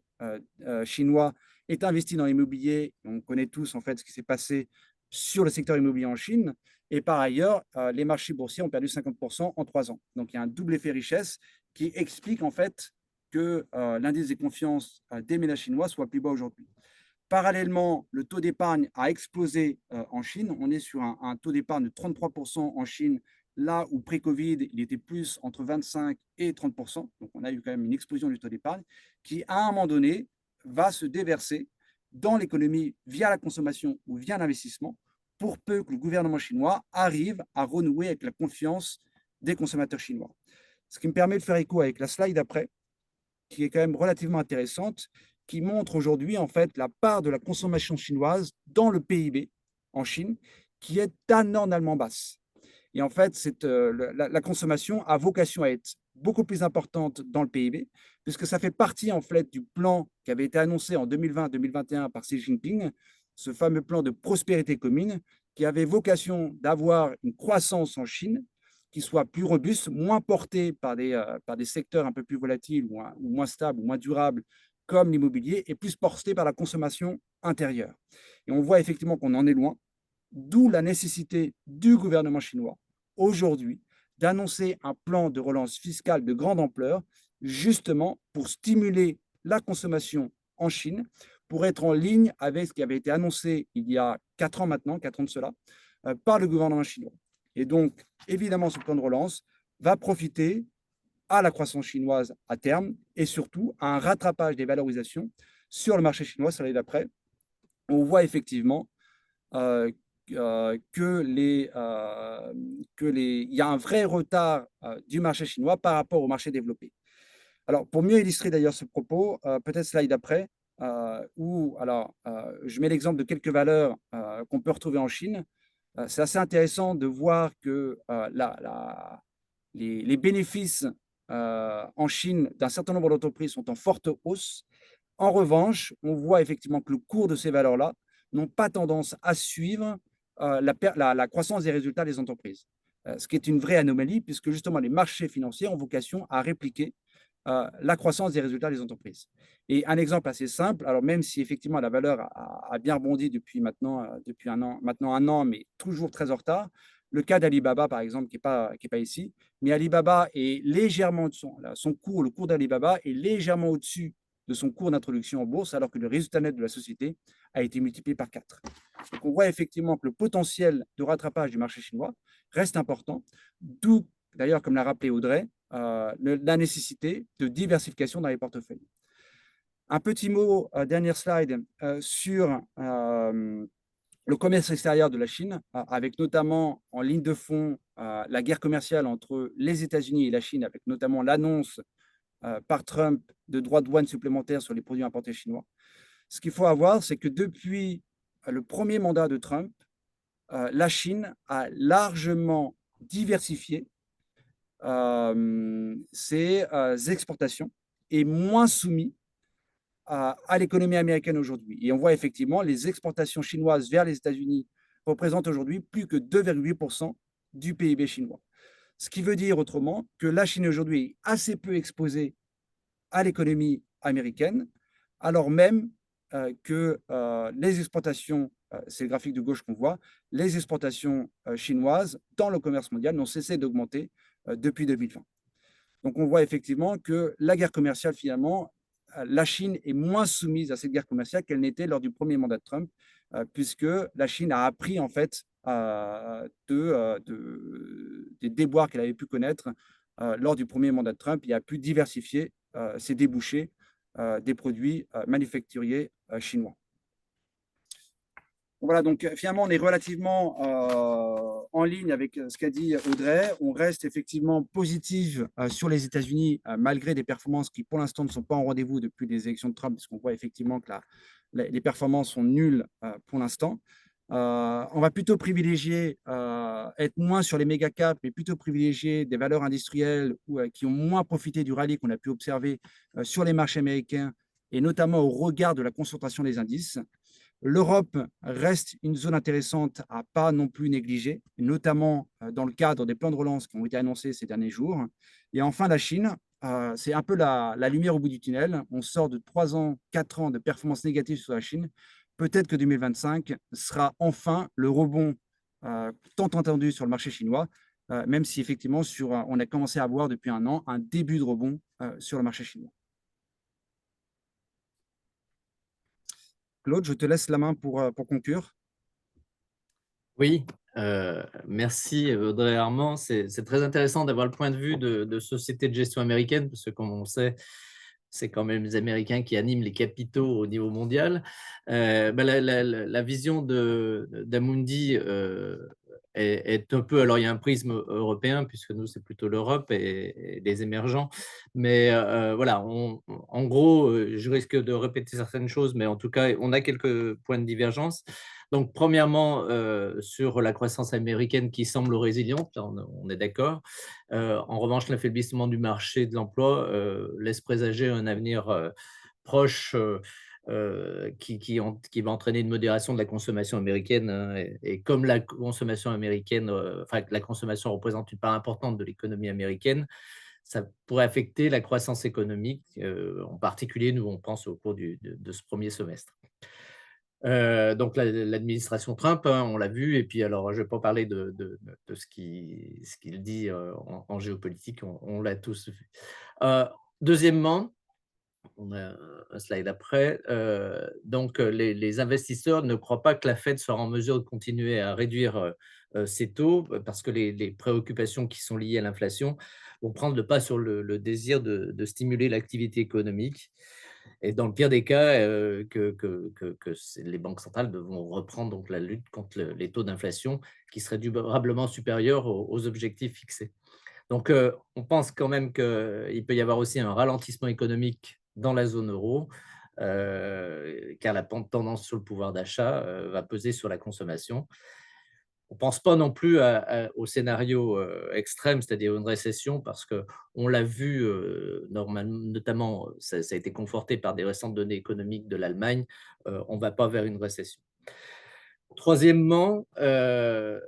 chinois est investie dans l'immobilier. On connaît tous en fait ce qui s'est passé sur le secteur immobilier en Chine. Et par ailleurs, les marchés boursiers ont perdu 50% en 3 ans. Donc il y a un double effet richesse qui explique en fait que l'indice de confiance des ménages chinois soit plus bas aujourd'hui. Parallèlement, le taux d'épargne a explosé en Chine. On est sur un taux d'épargne de 33% en Chine, là où pré-Covid, il était plus entre 25 et 30%. Donc, on a eu quand même une explosion du taux d'épargne qui, à un moment donné, va se déverser dans l'économie via la consommation ou via l'investissement, pour peu que le gouvernement chinois arrive à renouer avec la confiance des consommateurs chinois. Ce qui me permet de faire écho avec la slide d'après, qui est quand même relativement intéressante, qui montre aujourd'hui en fait la part de la consommation chinoise dans le PIB en Chine, qui est anormalement basse. Et en fait, la consommation a vocation à être beaucoup plus importante dans le PIB, puisque ça fait partie en fait du plan qui avait été annoncé en 2020-2021 par Xi Jinping, ce fameux plan de prospérité commune, qui avait vocation d'avoir une croissance en Chine qui soit plus robuste, moins portée par des secteurs un peu plus volatiles ou moins stables ou moins durables, comme l'immobilier, et plus porté par la consommation intérieure. Et on voit effectivement qu'on en est loin. D'où la nécessité du gouvernement chinois aujourd'hui d'annoncer un plan de relance fiscale de grande ampleur, justement pour stimuler la consommation en Chine, pour être en ligne avec ce qui avait été annoncé il y a 4 ans maintenant, 4 ans de cela, par le gouvernement chinois. Et donc, évidemment, ce plan de relance va profiter à la croissance chinoise à terme et surtout à un rattrapage des valorisations sur le marché chinois sur l'année d'après. On voit effectivement euh, il y a un vrai retard du marché chinois par rapport au marché développé. Alors, pour mieux illustrer d'ailleurs ce propos, peut-être slide d'après, où je mets l'exemple de quelques valeurs qu'on peut retrouver en Chine. C'est assez intéressant de voir que les bénéfices en Chine d'un certain nombre d'entreprises sont en forte hausse. En revanche, on voit effectivement que le cours de ces valeurs-là n'ont pas tendance à suivre la croissance des résultats des entreprises. Ce qui est une vraie anomalie, puisque justement les marchés financiers ont vocation à répliquer la croissance des résultats des entreprises. Et un exemple assez simple, alors même si effectivement la valeur a bien rebondi depuis maintenant un an, mais toujours très en retard, le cas d'Alibaba, par exemple, qui n'est pas ici, mais Alibaba est légèrement, le cours d'Alibaba est légèrement au-dessus de son cours d'introduction en bourse, alors que le résultat net de la société a été multiplié par 4. Donc on voit effectivement que le potentiel de rattrapage du marché chinois reste important, d'où, d'ailleurs, comme l'a rappelé Audrey, la nécessité de diversification dans les portefeuilles. Un petit mot, dernière slide, sur le commerce extérieur de la Chine, avec notamment en ligne de fond la guerre commerciale entre les États-Unis et la Chine, avec notamment l'annonce par Trump de droits de douane supplémentaires sur les produits importés chinois. Ce qu'il faut avoir, c'est que depuis le premier mandat de Trump, la Chine a largement diversifié ses exportations et moins soumis à l'économie américaine aujourd'hui. Et on voit effectivement les exportations chinoises vers les États-Unis représentent aujourd'hui plus que 2,8% du PIB chinois. Ce qui veut dire autrement que la Chine aujourd'hui est assez peu exposée à l'économie américaine, alors même que les exportations, c'est le graphique de gauche qu'on voit, les exportations chinoises dans le commerce mondial n'ont cessé d'augmenter depuis 2020. Donc on voit effectivement que la guerre commerciale, finalement, la Chine est moins soumise à cette guerre commerciale qu'elle n'était lors du premier mandat de Trump, puisque la Chine a appris en fait des déboires qu'elle avait pu connaître lors du premier mandat de Trump et a pu diversifier ses débouchés des produits manufacturiers chinois. Voilà, donc finalement, on est relativement en ligne avec ce qu'a dit Audrey. On reste effectivement positif sur les États-Unis, malgré des performances qui, pour l'instant, ne sont pas en rendez-vous depuis les élections de Trump, parce qu'on voit effectivement que les performances sont nulles pour l'instant. On va plutôt privilégier, être moins sur les méga caps, mais plutôt privilégier des valeurs industrielles qui ont moins profité du rallye qu'on a pu observer sur les marchés américains, et notamment au regard de la concentration des indices. L'Europe reste une zone intéressante à pas non plus négliger, notamment dans le cadre des plans de relance qui ont été annoncés ces derniers jours. Et enfin, la Chine, c'est un peu la lumière au bout du tunnel. On sort de 3 ans, 4 ans de performances négatives sur la Chine. Peut-être que 2025 sera enfin le rebond tant entendu sur le marché chinois, même si effectivement on a commencé à avoir depuis un an un début de rebond sur le marché chinois. Claude, je te laisse la main pour conclure. Oui, merci Audrey Armand. C'est très intéressant d'avoir le point de vue de sociétés de gestion américaines, parce que comme on sait, c'est quand même les Américains qui animent les capitaux au niveau mondial. La vision d'Amundi est un peu, alors il y a un prisme européen, puisque nous c'est plutôt l'Europe et les émergents, mais voilà, en gros, je risque de répéter certaines choses, mais en tout cas, on a quelques points de divergence. Donc, premièrement, sur la croissance américaine qui semble résiliente, on est d'accord. En revanche, l'affaiblissement du marché de l'emploi laisse présager un avenir proche qui va entraîner une modération de la consommation américaine. Hein, et comme la consommation américaine, la consommation représente une part importante de l'économie américaine, ça pourrait affecter la croissance économique, en particulier, nous, on pense au cours de ce premier semestre. Donc l'administration Trump, hein, on l'a vu, et puis alors je ne vais pas parler de ce qu'il dit en géopolitique, on l'a tous vu. Deuxièmement, on a un slide après, donc les investisseurs ne croient pas que la Fed sera en mesure de continuer à réduire ses taux, parce que les préoccupations qui sont liées à l'inflation vont prendre le pas sur le désir de stimuler l'activité économique. Et dans le pire des cas, les banques centrales devront reprendre donc la lutte contre les taux d'inflation qui seraient durablement supérieurs aux objectifs fixés. Donc, on pense quand même qu'il peut y avoir aussi un ralentissement économique dans la zone euro, car la tendance sur le pouvoir d'achat va peser sur la consommation. On ne pense pas non plus au scénario extrême, c'est-à-dire une récession, parce qu'on l'a vu, notamment, ça a été conforté par des récentes données économiques de l'Allemagne, on ne va pas vers une récession. Troisièmement, je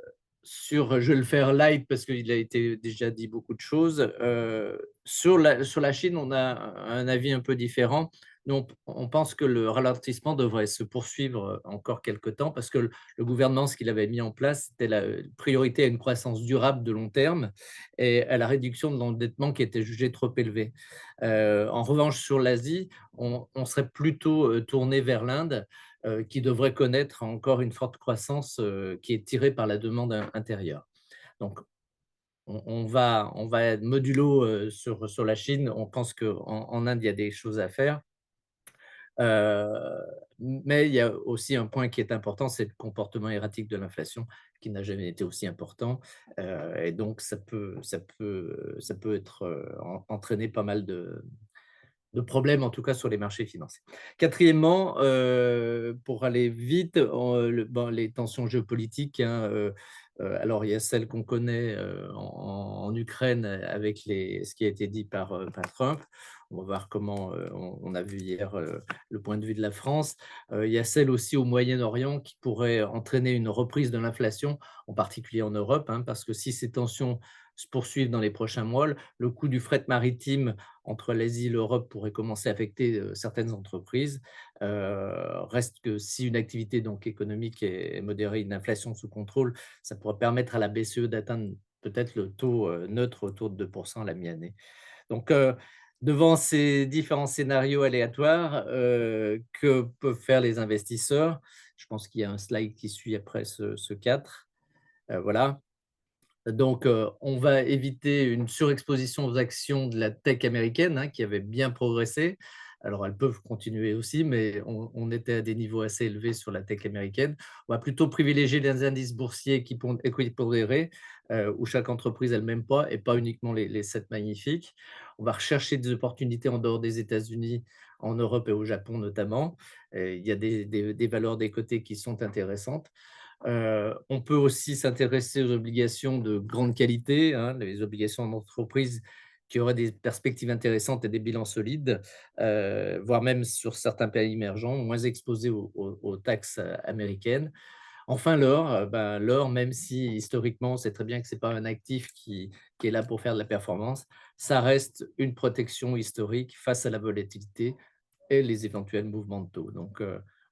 vais le faire light parce qu'il a été déjà dit beaucoup de choses. Sur la Chine, on a un avis un peu différent. Nous, on pense que le ralentissement devrait se poursuivre encore quelque temps, parce que le gouvernement, ce qu'il avait mis en place, c'était la priorité à une croissance durable de long terme et à la réduction de l'endettement qui était jugé trop élevé. En revanche, sur l'Asie, on serait plutôt tourné vers l'Inde, qui devrait connaître encore une forte croissance qui est tirée par la demande intérieure. Donc, on va être modulo sur la Chine. On pense qu'en Inde, il y a des choses à faire. Mais il y a aussi un point qui est important, c'est le comportement erratique de l'inflation, qui n'a jamais été aussi important. Et donc, ça peut entraîner pas mal de problèmes, en tout cas sur les marchés financiers. Quatrièmement, pour aller vite, les tensions géopolitiques, hein, alors il y a celle qu'on connaît en Ukraine avec ce qui a été dit par Trump. On va voir comment on a vu hier le point de vue de la France. Il y a celle aussi au Moyen-Orient qui pourrait entraîner une reprise de l'inflation, en particulier en Europe, hein, parce que si ces tensions se poursuivent dans les prochains mois, le coût du fret maritime entre l'Asie et l'Europe pourrait commencer à affecter certaines entreprises. Reste que si une activité donc économique est modérée, une inflation sous contrôle, ça pourrait permettre à la BCE d'atteindre peut-être le taux neutre autour de 2% à la mi-année. Donc, devant ces différents scénarios aléatoires, que peuvent faire les investisseurs? Je pense qu'il y a un slide qui suit après ce 4. Voilà. Donc, on va éviter une surexposition aux actions de la tech américaine, hein, qui avait bien progressé. Alors, elles peuvent continuer aussi, mais on était à des niveaux assez élevés sur la tech américaine. On va plutôt privilégier les indices boursiers équipondérés, où chaque entreprise a le même poids et pas uniquement les 7 magnifiques. On va rechercher des opportunités en dehors des États-Unis, en Europe et au Japon notamment. Il y a des valeurs des côtés qui sont intéressantes. On peut aussi s'intéresser aux obligations de grande qualité, hein, les obligations d'entreprise qui auraient des perspectives intéressantes et des bilans solides, voire même sur certains pays émergents, moins exposés aux taxes américaines. Enfin, l'or, même si historiquement, on sait très bien que ce n'est pas un actif qui est là pour faire de la performance, ça reste une protection historique face à la volatilité et les éventuels mouvements de taux. Donc,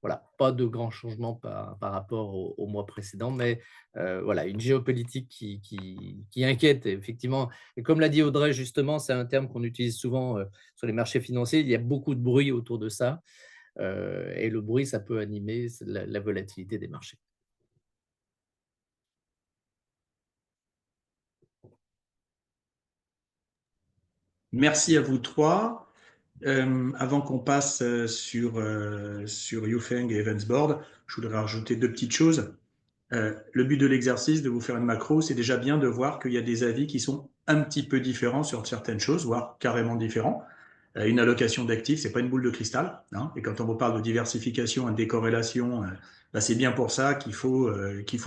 voilà, pas de grands changements par rapport au mois précédent, mais voilà, une géopolitique qui inquiète, effectivement. Et comme l'a dit Audrey, justement, c'est un terme qu'on utilise souvent sur les marchés financiers. Il y a beaucoup de bruit autour de ça. Et le bruit, ça peut animer la volatilité des marchés. Merci à vous trois. Avant qu'on passe sur Youfeng et Evansboard, je voudrais rajouter 2 petites choses. Le but de l'exercice, de vous faire une macro, c'est déjà bien de voir qu'il y a des avis qui sont un petit peu différents sur certaines choses, voire carrément différents. Une allocation d'actifs, c'est pas une boule de cristal, hein, et quand on vous parle de diversification et de décorrélation, c'est bien pour ça qu'il faut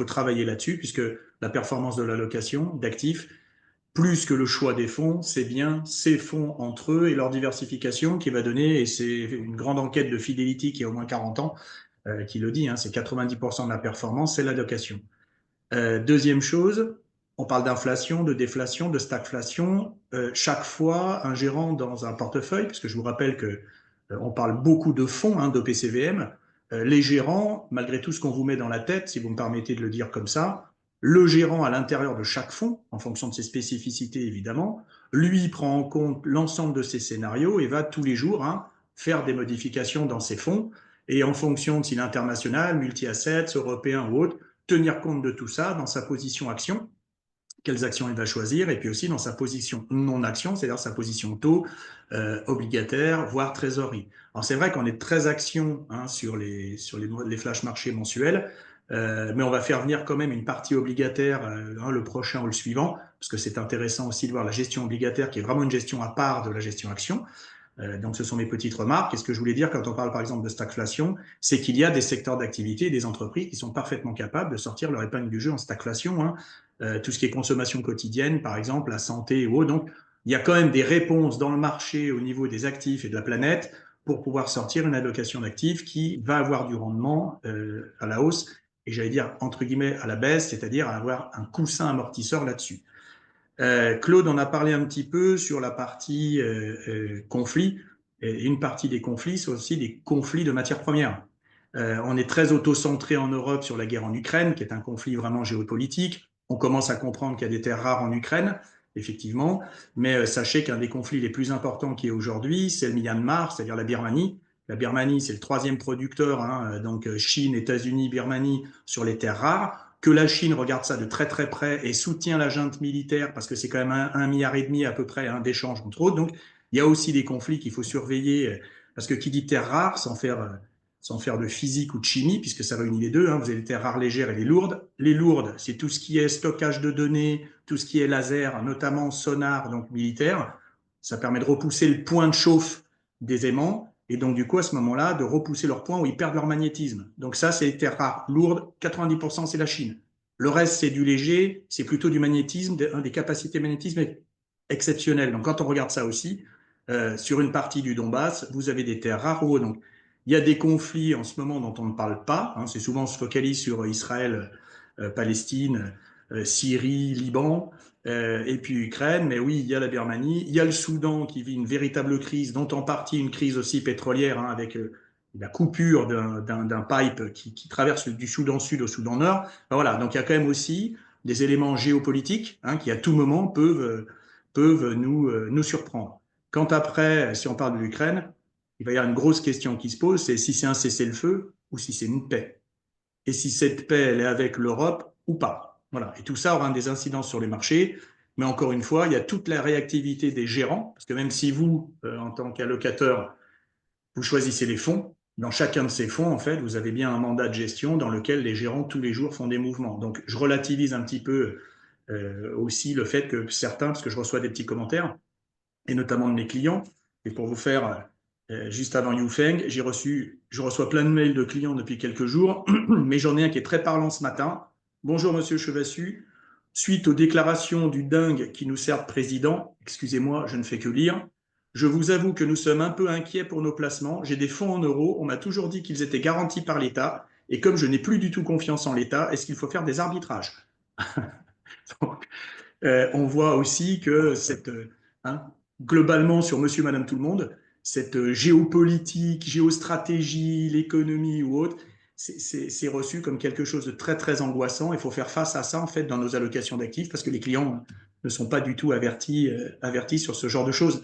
travailler là-dessus, puisque la performance de l'allocation d'actifs, plus que le choix des fonds, c'est bien ces fonds entre eux et leur diversification qui va donner, et c'est une grande enquête de Fidelity qui a au moins 40 ans, qui le dit, hein, c'est 90% de la performance, c'est l'allocation. Deuxième chose, on parle d'inflation, de déflation, de stagflation. Chaque fois, un gérant dans un portefeuille, parce que je vous rappelle qu'on parle beaucoup de fonds, hein, d'OPCVM, les gérants, malgré tout ce qu'on vous met dans la tête, si vous me permettez de le dire comme ça, le gérant à l'intérieur de chaque fonds, en fonction de ses spécificités évidemment, lui prend en compte l'ensemble de ces scénarios et va tous les jours faire des modifications dans ses fonds et en fonction de s'il est international, multi-assets, européen ou autre, tenir compte de tout ça dans sa position action, quelles actions il va choisir, et puis aussi dans sa position non-action, c'est-à-dire sa position taux, obligataire, voire trésorerie. Alors c'est vrai qu'on est très action sur les flash marchés mensuels, mais on va faire venir quand même une partie obligataire le prochain ou le suivant, parce que c'est intéressant aussi de voir la gestion obligataire qui est vraiment une gestion à part de la gestion action. Donc, ce sont mes petites remarques. Et ce que je voulais dire quand on parle, par exemple, de stagflation, c'est qu'il y a des secteurs d'activité, des entreprises qui sont parfaitement capables de sortir leur épingle du jeu en stagflation. Tout ce qui est consommation quotidienne, par exemple, la santé ou autre. Donc, il y a quand même des réponses dans le marché au niveau des actifs et de la planète pour pouvoir sortir une allocation d'actifs qui va avoir du rendement à la hausse et j'allais dire, entre guillemets, à la baisse, c'est-à-dire avoir un coussin amortisseur là-dessus. Claude en a parlé un petit peu sur la partie conflit. Et une partie des conflits, c'est aussi des conflits de matières premières. On est très auto-centré en Europe sur la guerre en Ukraine, qui est un conflit vraiment géopolitique. On commence à comprendre qu'il y a des terres rares en Ukraine, effectivement, mais sachez qu'un des conflits les plus importants qui est aujourd'hui, c'est le Myanmar, c'est-à-dire la Birmanie. La Birmanie, c'est le 3e producteur, donc Chine, États-Unis, Birmanie, sur les terres rares. Que la Chine regarde ça de très très près et soutient la junte militaire parce que c'est quand même 1,5 milliard à peu près d'échanges entre autres. Donc il y a aussi des conflits qu'il faut surveiller parce que qui dit terres rares, sans faire de physique ou de chimie, puisque ça réunit les deux, vous avez les terres rares légères et les lourdes. Les lourdes, c'est tout ce qui est stockage de données, tout ce qui est laser, notamment sonar, donc militaire. Ça permet de repousser le point de chauffe des aimants. Et donc, du coup, à ce moment-là, de repousser leur point où ils perdent leur magnétisme. Donc ça, c'est les terres rares lourdes. 90%, c'est la Chine. Le reste, c'est du léger. C'est plutôt du magnétisme, des capacités magnétisme exceptionnelles. Donc, quand on regarde ça aussi, sur une partie du Donbass, vous avez des terres rares. Donc, il y a des conflits en ce moment dont on ne parle pas. C'est souvent, on se focalise sur Israël, Palestine, Syrie, Liban. Et puis Ukraine, mais oui, il y a la Birmanie, il y a le Soudan qui vit une véritable crise, dont en partie une crise aussi pétrolière, avec la coupure d'un pipe qui traverse du Soudan Sud au Soudan Nord. Voilà, donc il y a quand même aussi des éléments géopolitiques qui à tout moment peuvent nous surprendre. Quant après, si on parle de l'Ukraine, il va y avoir une grosse question qui se pose, c'est si c'est un cessez-le-feu ou si c'est une paix. Et si cette paix, elle est avec l'Europe ou pas. Voilà. Et tout ça aura des incidences sur les marchés. Mais encore une fois, il y a toute la réactivité des gérants, parce que même si vous, en tant qu'allocateur, vous choisissez les fonds, dans chacun de ces fonds, en fait, vous avez bien un mandat de gestion dans lequel les gérants, tous les jours, font des mouvements. Donc, je relativise un petit peu aussi le fait que certains, parce que je reçois des petits commentaires, et notamment de mes clients, et pour vous faire... juste avant Yufeng, je reçois plein de mails de clients depuis quelques jours, mais j'en ai un qui est très parlant ce matin. Bonjour Monsieur Chevassu, suite aux déclarations du dingue qui nous sert de président, excusez-moi, je ne fais que lire, je vous avoue que nous sommes un peu inquiets pour nos placements. J'ai des fonds en euros, on m'a toujours dit qu'ils étaient garantis par l'État, et comme je n'ai plus du tout confiance en l'État, est-ce qu'il faut faire des arbitrages? Donc, on voit aussi que globalement sur Monsieur, Madame, tout le monde, cette géopolitique, géostratégie, l'économie ou autre, c'est reçu comme quelque chose de très très angoissant. Il faut faire face à ça en fait dans nos allocations d'actifs parce que les clients ne sont pas du tout avertis sur ce genre de choses.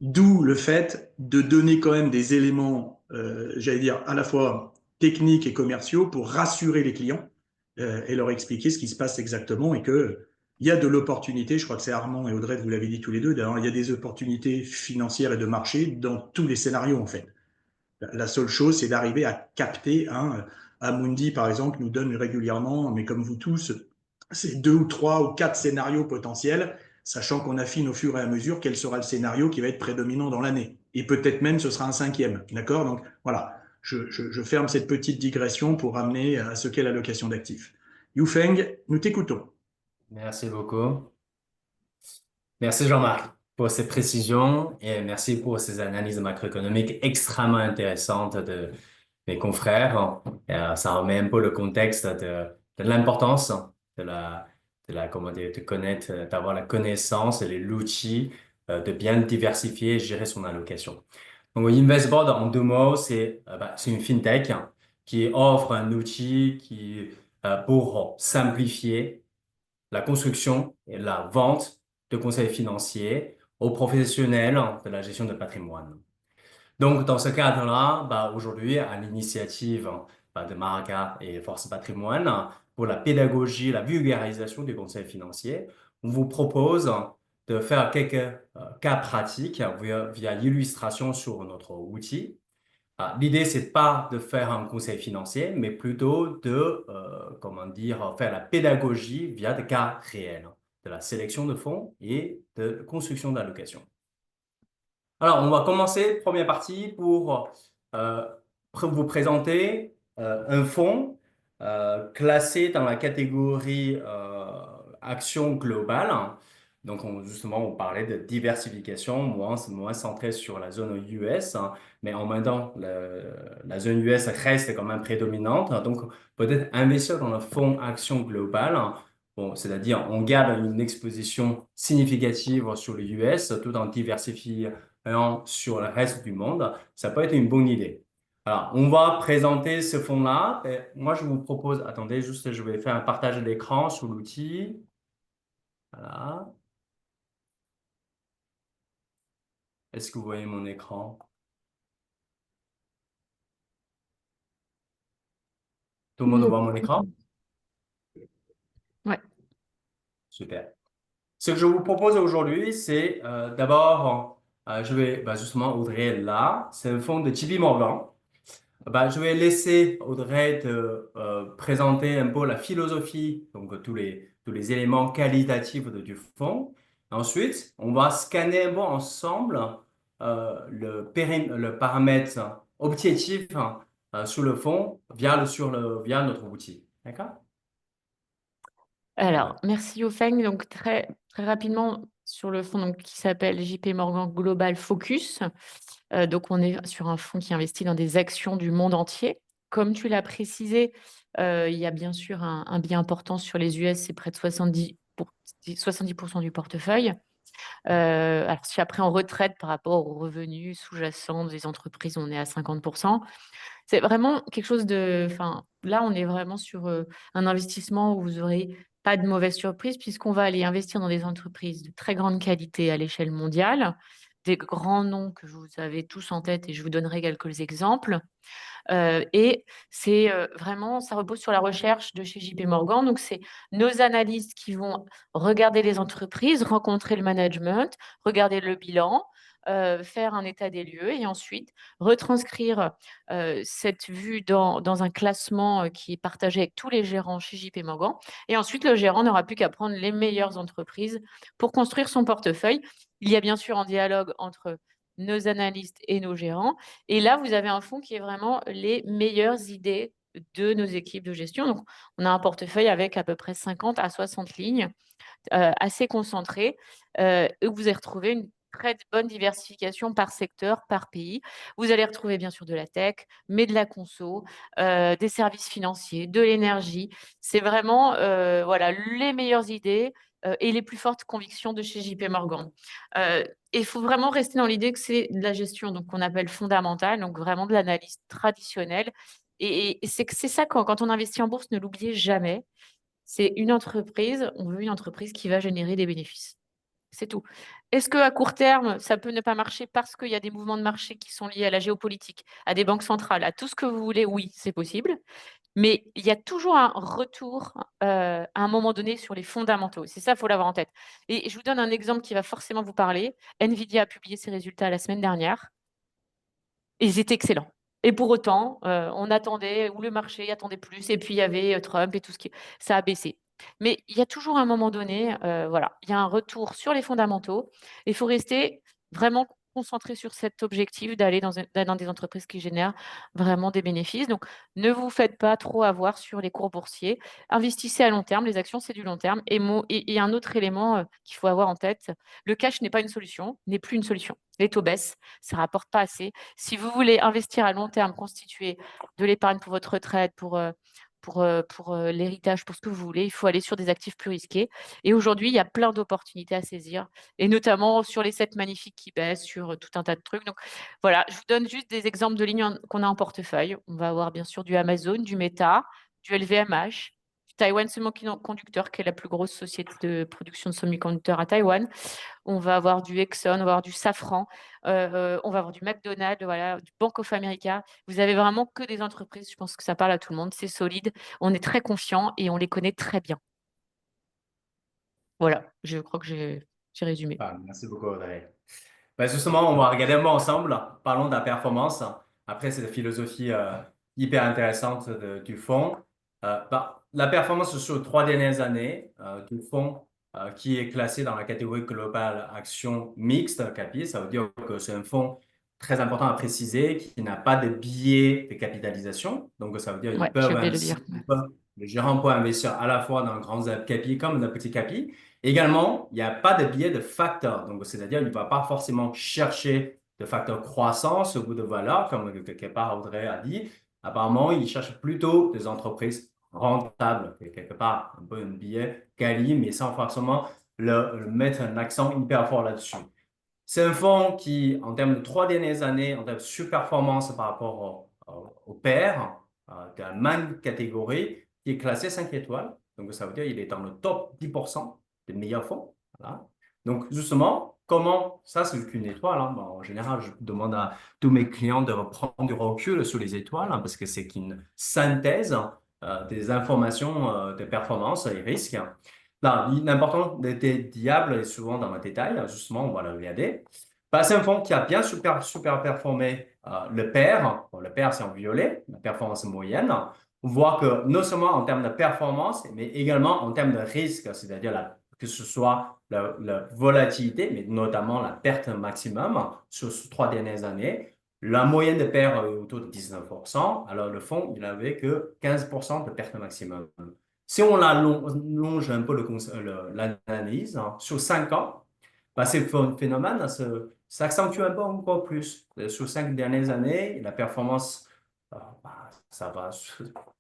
D'où le fait de donner quand même des éléments, j'allais dire à la fois techniques et commerciaux pour rassurer les clients et leur expliquer ce qui se passe exactement et que il y a de l'opportunité, je crois que c'est Armand et Audrey, vous l'avez dit tous les deux, d'ailleurs, il y a des opportunités financières et de marché dans tous les scénarios, en fait. La seule chose, c'est d'arriver à capter. Amundi, par exemple, nous donne régulièrement, mais comme vous tous, c'est 2 ou 3 ou 4 scénarios potentiels, sachant qu'on affine au fur et à mesure quel sera le scénario qui va être prédominant dans l'année. Et peut-être même ce sera un 5e. D'accord? Donc voilà, je ferme cette petite digression pour ramener à ce qu'est l'allocation d'actifs. Yufeng, nous t'écoutons. Merci beaucoup. Merci Jean-Marc pour ces précisions et merci pour ces analyses macroéconomiques extrêmement intéressantes de mes confrères. Ça remet un peu le contexte de l'importance comment dire, de connaître, d'avoir la connaissance et l'outil de bien diversifier et gérer son allocation. Donc, InvestBoard, en 2 mots, c'est une fintech qui offre un outil pour simplifier la construction et la vente de conseils financiers aux professionnels de la gestion de patrimoine. Donc, dans ce cadre-là, aujourd'hui, à l'initiative de Maraca et Force Patrimoine, pour la pédagogie, la vulgarisation du conseil financier, on vous propose de faire quelques cas pratiques via l'illustration sur notre outil. L'idée, c'est pas de faire un conseil financier, mais plutôt de, faire la pédagogie via des cas réels, de la sélection de fonds et de construction d'allocations. Alors, on va commencer, première partie, pour vous présenter un fonds classé dans la catégorie action globale. Donc, justement, on parlait de diversification, moins centré sur la zone US, mais en même temps, la zone US reste quand même prédominante. Donc, peut-être investir dans le fonds action globale. Bon, c'est-à-dire, on garde une exposition significative sur le US tout en diversifiant sur le reste du monde, ça peut être une bonne idée. Alors, on va présenter ce fonds-là. Moi, je vous propose, attendez, juste, je vais faire un partage d'écran sur l'outil. Voilà. Est-ce que vous voyez mon écran? Tout le monde voit mon écran? Ouais. Super. Ce que je vous propose aujourd'hui, c'est d'abord, je vais justement Audrey là, c'est un fonds de JP Morgan. Je vais laisser Audrey te présenter un peu la philosophie, donc tous les éléments qualitatifs du fonds. Ensuite, on va scanner un peu ensemble le paramètre objectif sur le fonds via notre outil. D'accord? Alors, merci Yofeng. Donc, très, très rapidement, sur le fonds donc, qui s'appelle JP Morgan Global Focus. Donc, on est sur un fonds qui investit dans des actions du monde entier. Comme tu l'as précisé, il y a bien sûr un biais important sur les US, c'est près de 70% du portefeuille. Alors, si après on retraite par rapport aux revenus sous-jacents des entreprises, on est à 50%. C'est vraiment quelque chose de. Enfin, là, on est vraiment sur un investissement où vous n'aurez pas de mauvaise surprise, puisqu'on va aller investir dans des entreprises de très grande qualité à l'échelle mondiale, des grands noms que vous avez tous en tête, et je vous donnerai quelques exemples. Et c'est vraiment, ça repose sur la recherche de chez JP Morgan. Donc, c'est nos analystes qui vont regarder les entreprises, rencontrer le management, regarder le bilan, faire un état des lieux et ensuite retranscrire cette vue dans un classement qui est partagé avec tous les gérants chez JP Morgan. Et ensuite, le gérant n'aura plus qu'à prendre les meilleures entreprises pour construire son portefeuille. Il y a bien sûr un dialogue entre nos analystes et nos gérants. Et là, vous avez un fonds qui est vraiment les meilleures idées de nos équipes de gestion. Donc, on a un portefeuille avec à peu près 50 à 60 lignes, assez concentré, où vous allez retrouver une très bonne diversification par secteur, par pays. Vous allez retrouver bien sûr de la tech, mais de la conso, des services financiers, de l'énergie. C'est vraiment voilà, les meilleures idées et les plus fortes convictions de chez JP Morgan. Il faut vraiment rester dans l'idée que c'est de la gestion donc qu'on appelle fondamentale, donc vraiment de l'analyse traditionnelle. Et c'est ça, quand on investit en bourse, ne l'oubliez jamais, c'est une entreprise, on veut une entreprise qui va générer des bénéfices. C'est tout. Est-ce qu'à court terme, ça peut ne pas marcher parce qu'il y a des mouvements de marché qui sont liés à la géopolitique, à des banques centrales, à tout ce que vous voulez? Oui, c'est possible. Mais il y a toujours un retour à un moment donné sur les fondamentaux. C'est ça, il faut l'avoir en tête. Et je vous donne un exemple qui va forcément vous parler. Nvidia a publié ses résultats la semaine dernière. Ils étaient excellents. Et pour autant, on attendait, ou le marché attendait plus, et puis il y avait Trump et tout ce qui. Ça a baissé. Mais il y a toujours un moment donné, voilà, il y a un retour sur les fondamentaux. Il faut rester vraiment concentré sur cet objectif d'aller dans des entreprises qui génèrent vraiment des bénéfices. Donc, ne vous faites pas trop avoir sur les cours boursiers. Investissez à long terme. Les actions, c'est du long terme. Et un autre élément qu'il faut avoir en tête, le cash n'est pas une solution, n'est plus une solution. Les taux baissent, ça ne rapporte pas assez. Si vous voulez investir à long terme, constituer de l'épargne pour votre retraite, pour l'héritage, pour ce que vous voulez, il faut aller sur des actifs plus risqués. Et aujourd'hui, il y a plein d'opportunités à saisir, et notamment sur les 7 magnifiques qui baissent, sur tout un tas de trucs. Donc voilà, je vous donne juste des exemples de lignes qu'on a en portefeuille. On va avoir bien sûr du Amazon, du Meta, du LVMH, du Taiwan Semiconductor, qui est la plus grosse société de production de semi-conducteurs à Taïwan. On va avoir du Exxon, on va avoir du Safran, on va avoir du McDonald's, voilà, du Bank of America. Vous avez vraiment que des entreprises, je pense que ça parle à tout le monde, c'est solide, on est très confiant et on les connaît très bien. Voilà, je crois que j'ai résumé. Ah, merci beaucoup, Audrey. Ben, justement, on va regarder un mot ensemble. Parlons de la performance. Après cette philosophie hyper intéressante du fonds. La performance sur les 3 dernières années du fonds qui est classé dans la catégorie globale action mixte, CAPI, ça veut dire que c'est un fonds très important à préciser qui n'a pas de biais de capitalisation. Donc, ça veut dire Ouais, qu'ils j'ai peuvent oublié de le dire. le gérant peut investir à la fois dans grands CAPI comme dans petits CAPI. Également, il n'y a pas de biais de facteur. Donc, c'est-à-dire qu'il ne va pas forcément chercher de facteur croissance ou de valeur, comme quelque part Audrey a dit. Apparemment, il cherche plutôt des entreprises rentables, quelque part un peu un biais quali, mais sans forcément mettre un accent hyper fort là-dessus. C'est un fonds qui, en termes de 3 dernières années, en termes de surperformance par rapport au pair, de la même catégorie, qui est classé 5 étoiles. Donc, ça veut dire qu'il est dans le top 10% des meilleurs fonds. Voilà. Donc, justement, comment, ça c'est qu'une étoile. Hein. Bon, en général, je demande à tous mes clients de reprendre du recul sur les étoiles hein, parce que c'est qu'une synthèse des informations de performance et risques. Là, l'important des diables est souvent dans le détail. Justement, on va le regarder. C'est un fonds qui a bien super performé le pair. Bon, le pair, c'est en violet, la performance moyenne. On voit que non seulement en termes de performance, mais également en termes de risque, c'est-à-dire que ce soit la volatilité, mais notamment la perte maximum sur ces 3 dernières années. La moyenne de pair est autour de 19%, alors le fonds, il n'avait que 15% de perte maximum. Si on allonge un peu l'analyse sur 5 ans, ces phénomènes s'accentue un peu encore plus. Sur 5 dernières années, la performance, ça va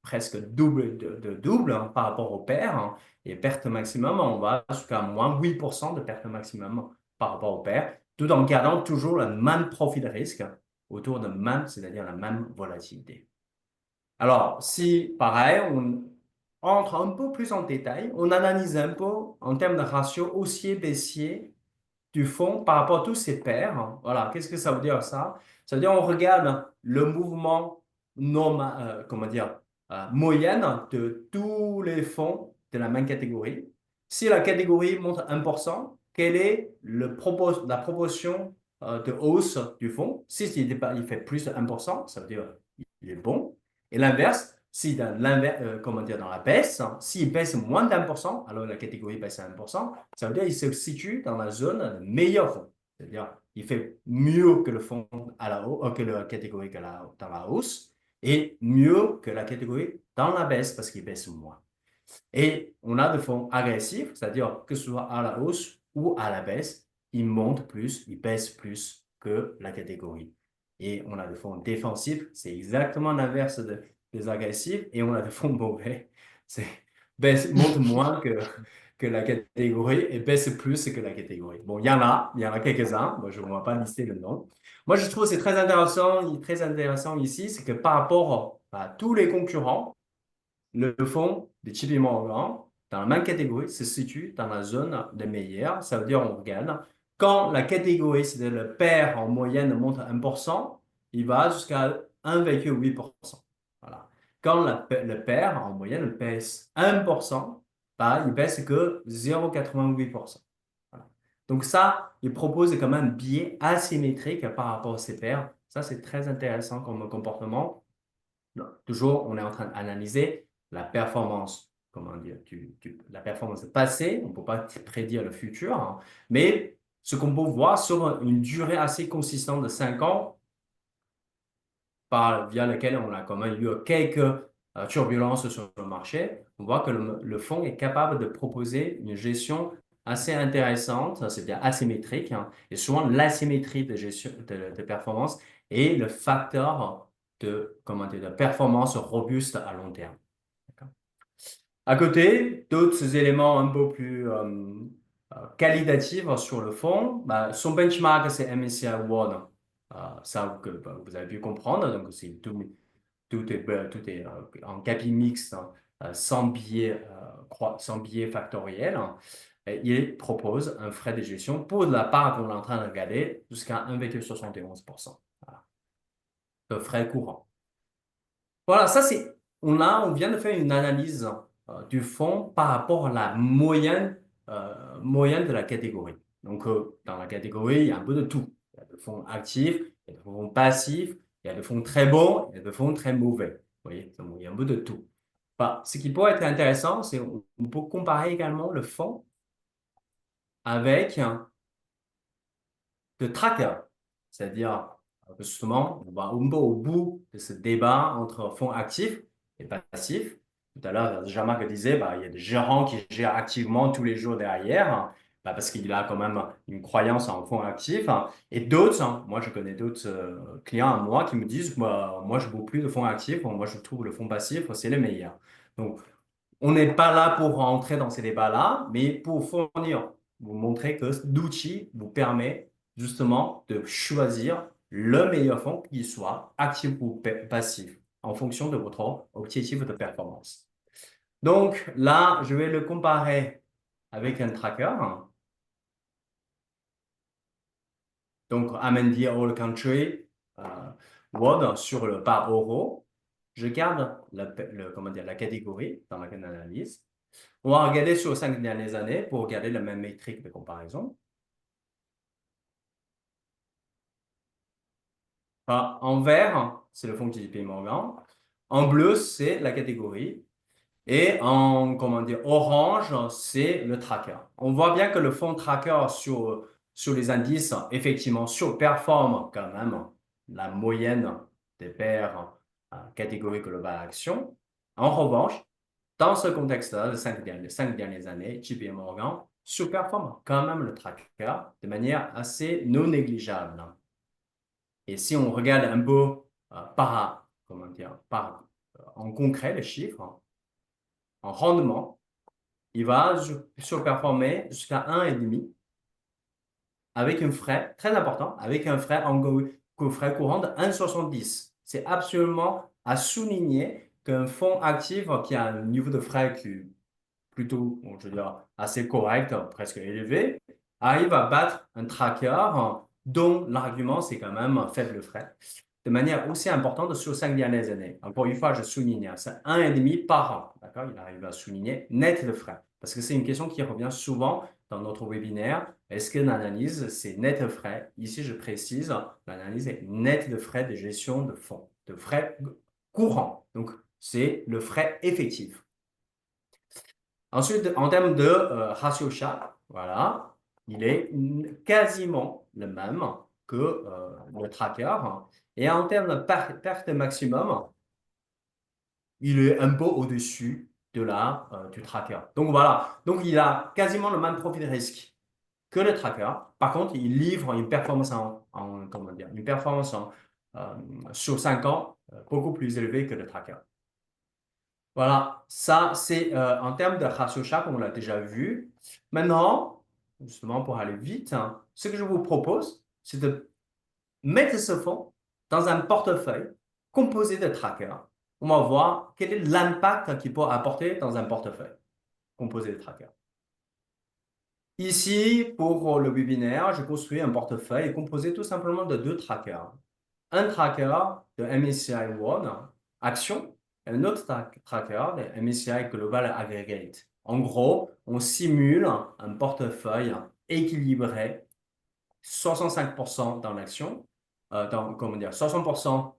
presque double par rapport au pair. Hein, et perte maximum, on va jusqu'à moins 8% de perte maximum par rapport au pair, tout en gardant toujours le même profil de risque autour de même, c'est-à-dire la même volatilité. Alors, si pareil, on entre un peu plus en détail, on analyse un peu en termes de ratio haussier-baissier du fonds par rapport à tous ces pairs. Voilà, qu'est-ce que ça veut dire ça? Ça veut dire on regarde le mouvement moyenne de tous les fonds de la même catégorie. Si la catégorie montre 1%, quelle est la proportion de hausse du fonds? Si il fait plus de 1%, ça veut dire qu'il est bon. Et l'inverse, si dans la baisse, s'il baisse moins d'1%, alors la catégorie baisse à 1%, ça veut dire qu'il se situe dans la zone de meilleur fonds. C'est-à-dire il fait mieux que le fonds que la catégorie dans la hausse et mieux que la catégorie dans la baisse parce qu'il baisse moins. Et on a des fonds agressifs, c'est-à-dire que ce soit à la hausse ou à la baisse, ils montent plus, ils baissent plus que la catégorie. Et on a des fonds défensifs, c'est exactement l'inverse des agressifs, et on a des fonds mauvais, montent moins que la catégorie et baissent plus que la catégorie. Bon, il y en a quelques-uns, je ne vais pas lister le nom. Moi, je trouve que c'est très intéressant ici, c'est que par rapport à tous les concurrents, le fonds de JP Morgan, dans la même catégorie, se situe dans la zone des meilleurs. Ça veut dire, on regarde, quand la catégorie, c'est le pair en moyenne monte à 1%, il va jusqu'à 1,8%. Voilà. Quand le pair en moyenne baisse 1%, il baisse que 0,88%. Voilà. Donc ça, il propose quand même un biais asymétrique par rapport à ces pairs. Ça, c'est très intéressant comme comportement. Toujours, on est en train d'analyser la performance, la performance passée, on ne peut pas prédire le futur, hein, mais ce qu'on peut voir sur une durée assez consistante de 5 ans, via laquelle on a quand même eu quelques turbulences sur le marché, on voit que le fonds est capable de proposer une gestion assez intéressante, c'est-à-dire asymétrique, hein, et souvent l'asymétrie de gestion de performance est le facteur de performance robuste à long terme. À côté, d'autres éléments un peu plus qualitatifs sur le fond, son benchmark, c'est MSCI World. Ça, vous avez pu comprendre. Donc, tout est en capi mixte, hein, sans biais factoriel. Et il propose un frais de gestion pour la part qu'on est en train de regarder jusqu'à 1,71%. Voilà. De frais courants. Voilà, ça c'est, on vient de faire une analyse du fonds par rapport à la moyenne de la catégorie. Donc, dans la catégorie, il y a un peu de tout. Il y a des fonds actifs, il y a des fonds passifs, il y a des fonds très bons, il y a des fonds très mauvais. Vous voyez, donc, il y a un peu de tout. Ce qui pourrait être intéressant, c'est on peut comparer également le fonds avec de tracker, c'est-à-dire justement, on va un peu au bout de ce débat entre fonds actifs et passifs. Tout à l'heure, Jean-Marc disait, il y a des gérants qui gèrent activement tous les jours derrière, parce qu'il a quand même une croyance en fonds actifs. Et d'autres, moi je connais d'autres clients à moi qui me disent, moi je ne veux plus de fonds actifs, moi je trouve le fonds passif, c'est le meilleur. Donc, on n'est pas là pour rentrer dans ces débats-là, mais pour vous montrer que l'outil vous permet justement de choisir le meilleur fonds qui soit actif ou passif en fonction de votre objectif de performance. Donc là, je vais le comparer avec un tracker. Donc, Amundi All Country World sur le par euro. Je garde la catégorie dans laquelle on analyse. On va regarder sur les 5 dernières années pour regarder la même métrique de comparaison. En vert, c'est le fonds JP Morgan. En bleu, c'est la catégorie. Et en orange, c'est le tracker. On voit bien que le fonds tracker sur les indices, effectivement, surperforme quand même la moyenne des paires catégories globales actions. En revanche, dans ce contexte-là, les 5 dernières années, JP Morgan surperforme quand même le tracker de manière assez non négligeable. Et si on regarde un peu en concret les chiffres, en rendement, il va surperformer jusqu'à 1,5 avec un frais très important, avec un frais courant de 1,70. C'est absolument à souligner qu'un fonds actif qui a un niveau de frais qui est plutôt, je veux dire, assez correct, presque élevé, arrive à battre un tracker dont l'argument, c'est quand même faible frais, de manière aussi importante sur 5 dernières années. Encore une fois, je souligne, c'est 1,5 par an. D'accord? Il arrive à souligner net de frais. Parce que c'est une question qui revient souvent dans notre webinaire. Est-ce que l'analyse, c'est net de frais? Ici, je précise, l'analyse est net de frais de gestion de fonds, de frais courants. Donc, c'est le frais effectif. Ensuite, en termes de ratio Sharpe, voilà, il est quasiment le même que le tracker. Et en termes de perte maximum, il est un peu au-dessus du tracker. Donc voilà, donc il a quasiment le même profil de risque que le tracker. Par contre, il livre une performance sur 5 ans beaucoup plus élevée que le tracker. Voilà, ça c'est en termes de ratio Sharpe, on l'a déjà vu. Maintenant, justement pour aller vite, ce que je vous propose, c'est de mettre ce fonds dans un portefeuille composé de trackers. On va voir quel est l'impact qu'il peut apporter dans un portefeuille composé de trackers. Ici, pour le webinaire, j'ai construit un portefeuille composé tout simplement de 2 trackers. Un tracker de MSCI World, Action, et un autre tracker de MSCI Global Aggregate. En gros, on simule un portefeuille équilibré, 65% dans l'action, 60%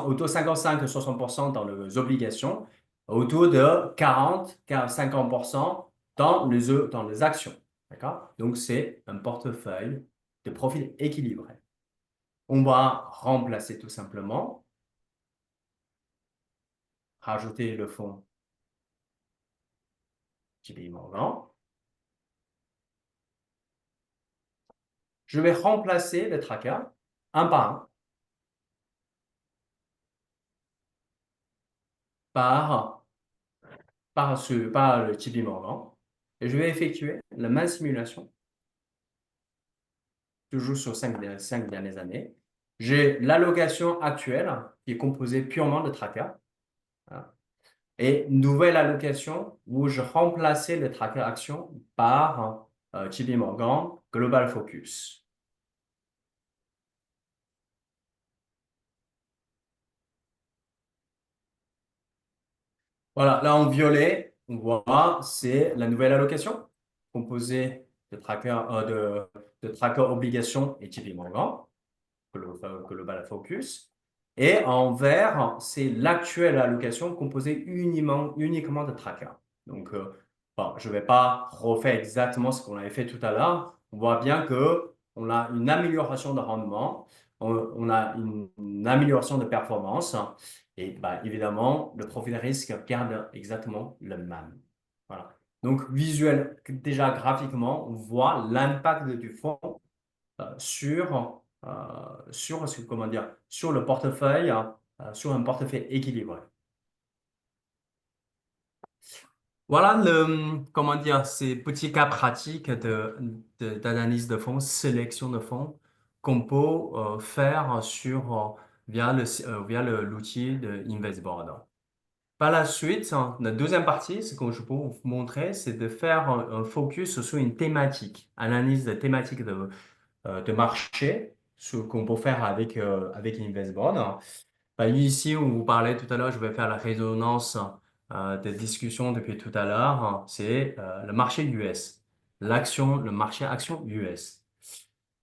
autour de 55-60% dans les obligations, autour de 40-50% dans les actions. D'accord? Donc, c'est un portefeuille de profil équilibré. On va remplacer tout simplement, rajouter le fonds JP Morgan. Je vais remplacer les trackers un par un. par le JP Morgan. Et je vais effectuer la même simulation, toujours sur 5 dernières années. J'ai l'allocation actuelle qui est composée purement de trackers. Voilà. Et une nouvelle allocation où je remplaçais le tracker action par JP Morgan Global Focus. Voilà, là en violet, on voit, c'est la nouvelle allocation composée de tracker obligations et JP Morgan, Global Focus. Et en vert, c'est l'actuelle allocation composée uniquement de tracker. Donc, bon, je ne vais pas refaire exactement ce qu'on avait fait tout à l'heure. On voit bien qu'on a une amélioration de rendement, on a une amélioration de performance. Et bah, évidemment, le profil de risque garde exactement le même. Voilà. Donc, déjà graphiquement, on voit l'impact du fonds sur le portefeuille, sur un portefeuille équilibré. Voilà ces petits cas pratiques d'analyse de fonds, sélection de fonds qu'on peut faire via l'outil de InvestBoard. Par la suite, la deuxième partie, ce que je peux vous montrer, c'est de faire un focus sur une thématique, analyse de thématique de marché, ce qu'on peut faire avec InvestBoard. Ici, on vous parlait tout à l'heure, je vais faire la résonance des discussions depuis tout à l'heure, c'est le marché US, le marché action US.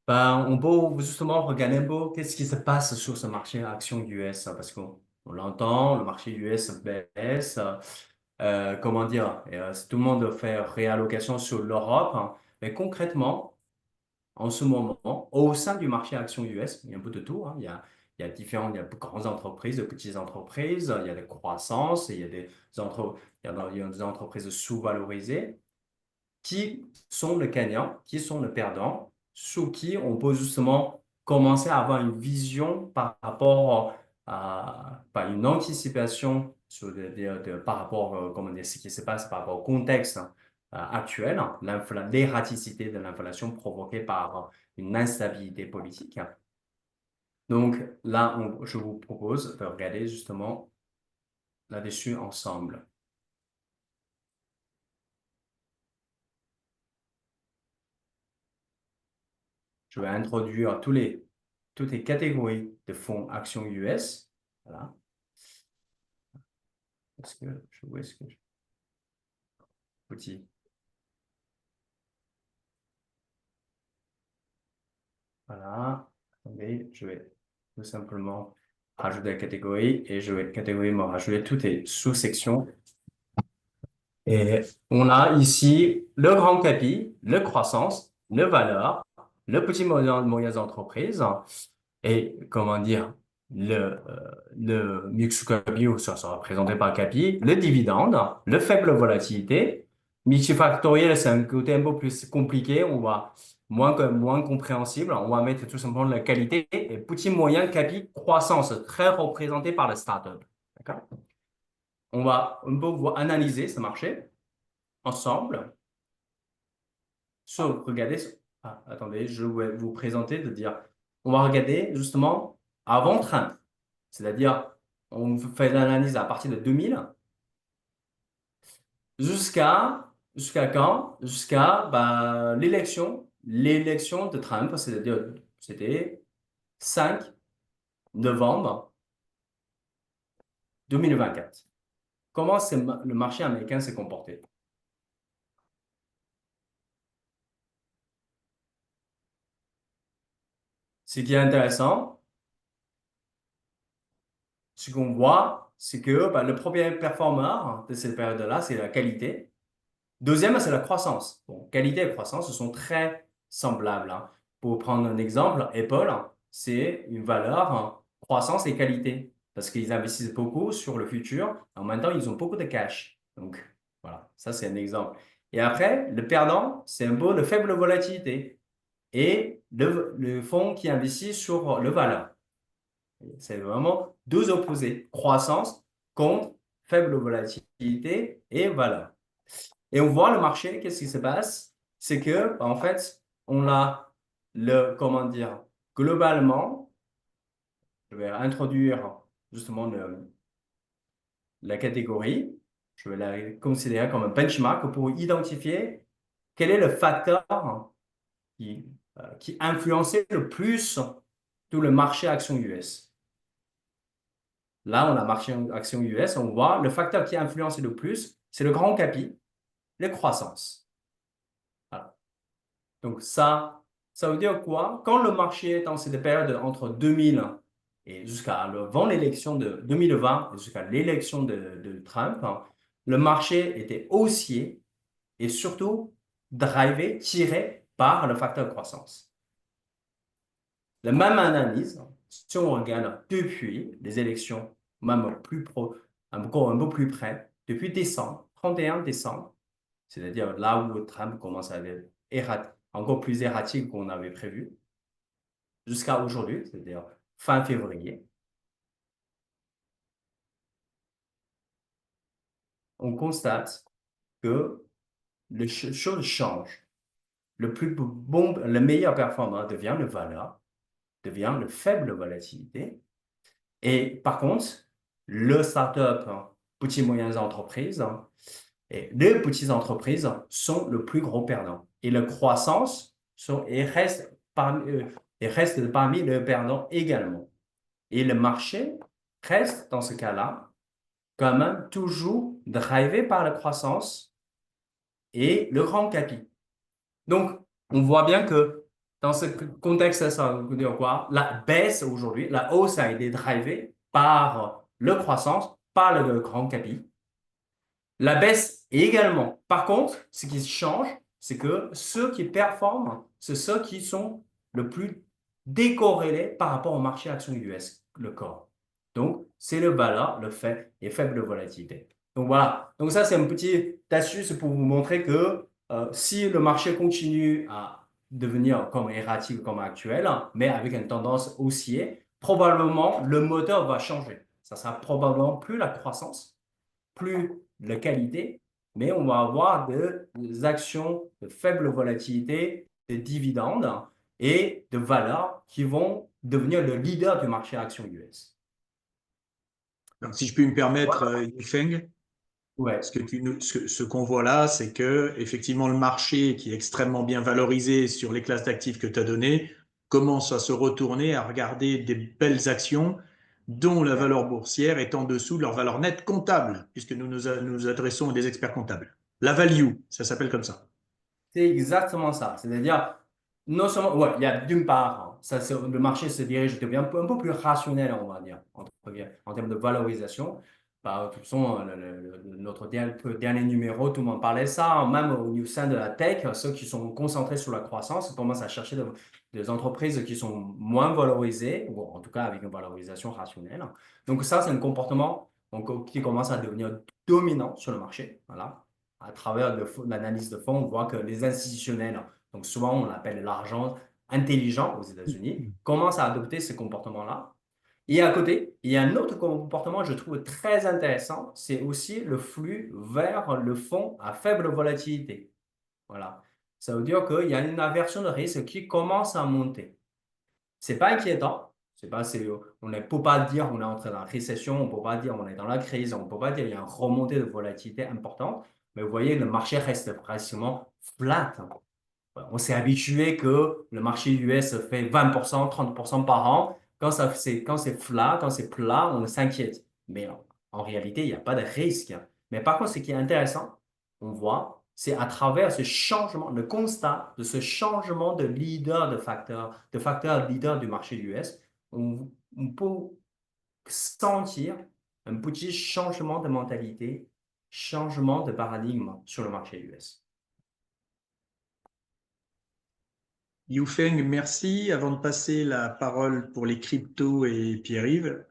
On peut justement regarder un peu qu'est-ce qui se passe sur ce marché action US, parce qu'on l'entend, le marché US baisse, tout le monde fait réallocation sur l'Europe, mais concrètement, en ce moment, au sein du marché action US, il y a un peu de tout, il y a de grandes entreprises, de petites entreprises, il y a des croissances, il y a des entreprises sous-valorisées. Qui sont les gagnants, qui sont les perdants, sur qui on peut justement commencer à avoir une vision par rapport à une anticipation par rapport à ce qui se passe par rapport au contexte actuel, l'erraticité de l'inflation provoquée par une instabilité politique. Donc là, je vous propose de regarder justement là-dessus ensemble. Je vais introduire toutes les catégories de fonds actions US. Voilà. Petit. Voilà. Attendez, je vais tout simplement rajouter la catégorie et je vais me rajouter toutes les sous-sections. Et on a ici le grand capi, le croissance, le valeur, le petit moyen entreprise et le mix capi, ça sera présenté par capi, le dividende, le faible volatilité. Multifactoriel, c'est un côté un peu plus compliqué, on va moins compréhensible. On va mettre tout simplement la qualité et petit moyen capi croissance, très représenté par le startup. D'accord? On va un peu analyser ce marché ensemble. Regardez, attendez, je vais vous présenter on va regarder justement avant Trump. C'est-à-dire, on fait l'analyse à partir de 2000 jusqu'à quand? Jusqu'à l'élection de Trump, c'est-à-dire c'était 5 novembre 2024. Comment le marché américain s'est comporté? Ce qui est intéressant, ce qu'on voit, c'est que le premier performeur de cette période-là, c'est la qualité. Deuxième, c'est la croissance. Bon, qualité et croissance sont très semblables. Pour prendre un exemple, Apple, c'est une valeur croissance et qualité parce qu'ils investissent beaucoup sur le futur. En même temps, ils ont beaucoup de cash. Donc, voilà, ça, c'est un exemple. Et après, le perdant, c'est un peu de faible volatilité et le fonds qui investit sur le valeur. C'est vraiment deux opposés, croissance contre faible volatilité et valeur. Et on voit le marché, qu'est-ce qui se passe? C'est que, en fait, on a comment dire, globalement, je vais introduire justement la catégorie, je vais la considérer comme un benchmark pour identifier quel est le facteur qui influençait le plus tout le marché action US. Là, on a marché action US, on voit le facteur qui influence le plus, c'est le grand capi, les croissances. Voilà. Donc ça veut dire quoi? Quand le marché est dans cette période entre 2000 et avant l'élection de 2020 et jusqu'à l'élection de Trump, le marché était haussier et surtout drivé, tiré par le facteur croissance. La même analyse, si on regarde depuis les élections, même encore un peu plus près, depuis décembre, 31 décembre, c'est-à-dire là où Trump commence à être encore plus erratique qu'on avait prévu, jusqu'à aujourd'hui, c'est-à-dire fin février, on constate que les choses changent. Le meilleur performant devient le valeur, devient le faible volatilité. Et par contre, le startup, petites et moyennes entreprises, et les petites entreprises sont le plus gros perdant. Et la croissance reste parmi les perdants également. Et le marché reste, dans ce cas-là, quand même toujours drivé par la croissance et le grand capi. Donc, on voit bien que dans ce contexte, ça veut dire quoi? La baisse aujourd'hui, la hausse a été drivée par le croissance, par le grand capi. La baisse également. Par contre, ce qui change, c'est que ceux qui performent, c'est ceux qui sont le plus décorrélés par rapport au marché action US, le corps. Donc, c'est le valeur, le fait et faible volatilité. Donc voilà. Donc ça, c'est une petite astuce pour vous montrer que si le marché continue à devenir comme erratique comme actuel, mais avec une tendance haussière, probablement le moteur va changer. Ça sera probablement plus la croissance, plus la qualité, mais on va avoir des actions de faible volatilité, des dividendes et de valeurs qui vont devenir le leader du marché action US. Donc, si je puis me permettre, Yufeng, Ouais. ce qu'on voit là, c'est que effectivement le marché qui est extrêmement bien valorisé sur les classes d'actifs que tu as données commence à se retourner, à regarder des belles actions dont la valeur boursière est en dessous de leur valeur nette comptable, puisque nous adressons à des experts comptables. La value, ça s'appelle comme ça. C'est exactement ça. C'est-à-dire, non seulement, ouais, il y a d'une part, le marché se dirige, devient un peu plus rationnel, on va dire, en termes de valorisation. Bah, de toute façon, notre dernier numéro, tout le monde parlait de ça, même au sein de la tech, ceux qui sont concentrés sur la croissance commencent à chercher des entreprises qui sont moins valorisées, ou en tout cas avec une valorisation rationnelle. Donc ça, c'est un comportement qui commence à devenir dominant sur le marché. Voilà. À travers l'analyse de fonds, on voit que les institutionnels, donc souvent on appelle l'argent intelligent aux États-Unis, commencent à adopter ce comportement-là. Et à côté, il y a un autre comportement que je trouve très intéressant, c'est aussi le flux vers le fonds à faible volatilité. Voilà. Ça veut dire qu'il y a une aversion de risque qui commence à monter. Ce n'est pas inquiétant. On ne peut pas dire qu'on est entré dans la récession, on ne peut pas dire qu'on est dans la crise, on ne peut pas dire qu'il y a une remontée de volatilité importante. Mais vous voyez, le marché reste pratiquement flat. On s'est habitué que le marché US fait 20%, 30% par an. Quand c'est flat, quand c'est plat, on s'inquiète. Mais en réalité, il n'y a pas de risque. Mais par contre, ce qui est intéressant, on voit, c'est à travers ce changement, le constat de ce changement de leader de facteur leader du marché US, on peut sentir un petit changement de mentalité, changement de paradigme sur le marché US. Yufeng, merci. Avant de passer la parole pour les cryptos et Pierre-Yves,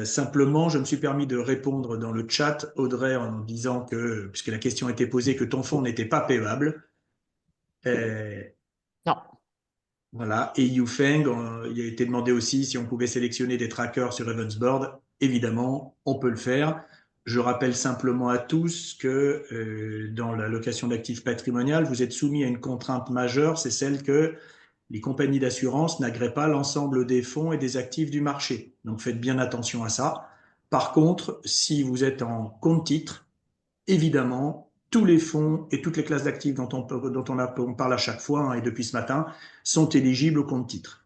simplement, je me suis permis de répondre dans le chat, Audrey, en disant que, puisque la question a été posée, que ton fonds n'était pas payable. Non. Voilà. Et Yufeng, il a été demandé aussi si on pouvait sélectionner des trackers sur Evansboard. Évidemment, on peut le faire. Je rappelle simplement à tous que dans la location d'actifs patrimoniales, vous êtes soumis à une contrainte majeure, c'est celle que les compagnies d'assurance n'agréent pas l'ensemble des fonds et des actifs du marché. Donc faites bien attention à ça. Par contre, si vous êtes en compte titre, évidemment, tous les fonds et toutes les classes d'actifs dont on parle à chaque fois, hein, et depuis ce matin, sont éligibles au compte titre.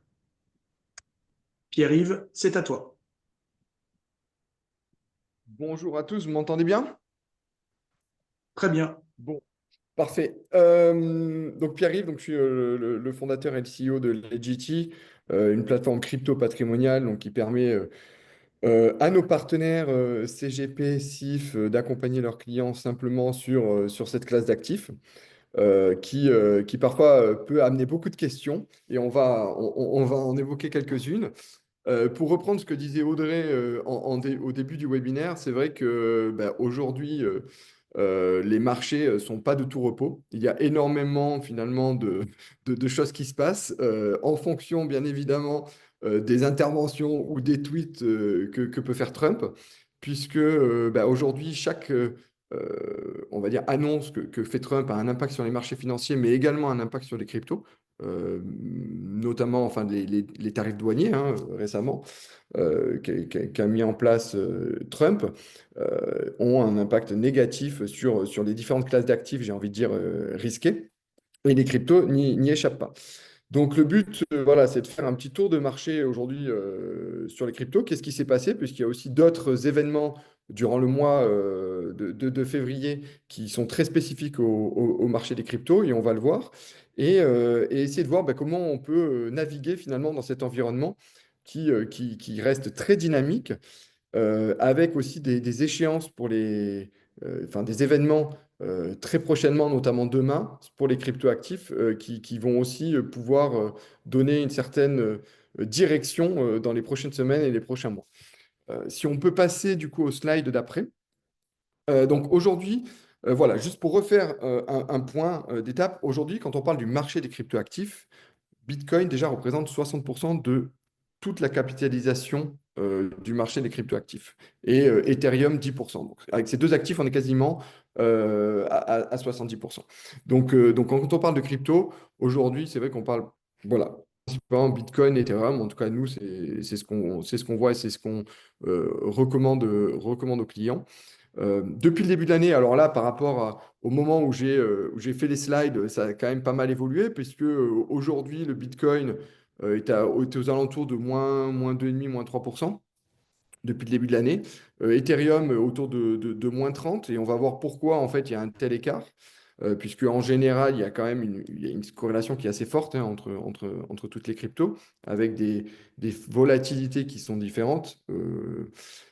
Pierre-Yves, c'est à toi. Bonjour à tous, vous m'entendez bien? Très bien. Bon, parfait. Donc Pierre-Yves, donc je suis le fondateur et le CEO de Legity, une plateforme crypto patrimoniale donc, qui permet à nos partenaires CGP, SIF d'accompagner leurs clients simplement sur cette classe d'actifs qui parfois peut amener beaucoup de questions et on va en évoquer quelques-unes. Pour reprendre ce que disait Audrey au début du webinaire, c'est vrai que aujourd'hui, les marchés ne sont pas de tout repos. Il y a énormément finalement de choses qui se passent en fonction, bien évidemment, des interventions ou des tweets que peut faire Trump, puisque aujourd'hui, chaque on va dire, annonce que fait Trump a un impact sur les marchés financiers, mais également un impact sur les cryptos, notamment enfin, les tarifs douaniers récemment qu'a mis en place Trump ont un impact négatif sur les différentes classes d'actifs, j'ai envie de dire, risquées. Et les cryptos n'y échappent pas. Donc le but, voilà, c'est de faire un petit tour de marché aujourd'hui sur les cryptos. Qu'est-ce qui s'est passé? Puisqu'il y a aussi d'autres événements durant le mois de février qui sont très spécifiques au marché des cryptos, et on va le voir, et essayer de voir comment on peut naviguer finalement dans cet environnement qui reste très dynamique avec aussi des échéances pour enfin, des événements très prochainement, notamment demain, pour les cryptoactifs, qui vont aussi pouvoir donner une certaine direction dans les prochaines semaines et les prochains mois. Si on peut passer du coup au slide d'après. Donc aujourd'hui, voilà, juste pour refaire un point d'étape, aujourd'hui, quand on parle du marché des cryptoactifs, Bitcoin déjà représente 60% de toute la capitalisation du marché des cryptoactifs et Ethereum 10%. Donc, avec ces deux actifs, on est quasiment à 70%. Donc, quand on parle de crypto, aujourd'hui, c'est vrai qu'on parle, voilà, principalement Bitcoin, Ethereum. En tout cas, nous, c'est ce qu'on voit et c'est ce qu'on recommande aux clients. Depuis le début de l'année, alors là, par rapport au moment où j'ai fait les slides, ça a quand même pas mal évolué, puisque aujourd'hui, le Bitcoin était aux alentours de moins 2,5, moins 3% depuis le début de l'année. Ethereum autour de moins 30, et on va voir pourquoi en fait il y a un tel écart. Puisque en général, il y a quand même une corrélation qui est assez forte entre toutes les cryptos, avec des volatilités qui sont différentes.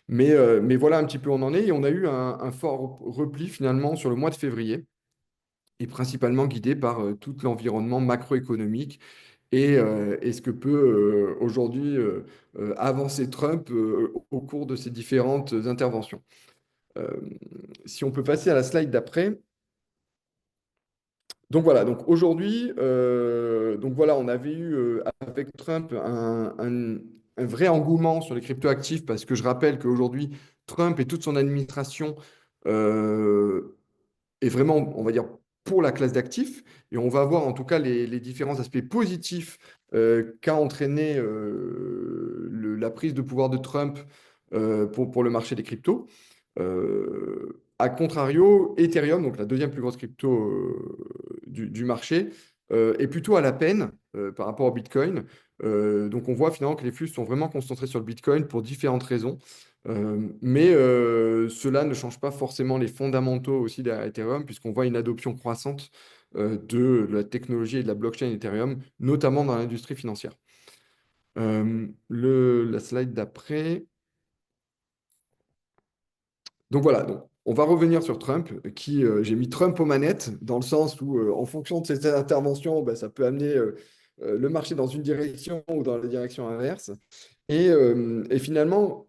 Mais voilà un petit peu où on en est. Et on a eu un fort repli finalement sur le mois de février, et principalement guidé par tout l'environnement macroéconomique et ce que peut aujourd'hui avancer Trump au cours de ses différentes interventions. Si on peut passer à la slide d'après. Donc voilà, donc aujourd'hui, on avait eu avec Trump un vrai engouement sur les cryptoactifs, parce que je rappelle qu'aujourd'hui, Trump et toute son administration est vraiment, on va dire, pour la classe d'actifs, et on va voir en tout cas les différents aspects positifs qu'a entraîné la prise de pouvoir de Trump pour le marché des cryptos. A contrario, Ethereum, donc la deuxième plus grosse crypto du marché, est plutôt à la peine par rapport au Bitcoin. Donc on voit finalement que les flux sont vraiment concentrés sur le Bitcoin pour différentes raisons. Mais cela ne change pas forcément les fondamentaux aussi derrière Ethereum, puisqu'on voit une adoption croissante de la technologie et de la blockchain Ethereum, notamment dans l'industrie financière. La slide d'après. Donc voilà, donc, on va revenir sur Trump, j'ai mis Trump aux manettes, dans le sens où, en fonction de ses interventions, ça peut amener le marché dans une direction ou dans la direction inverse. Et finalement,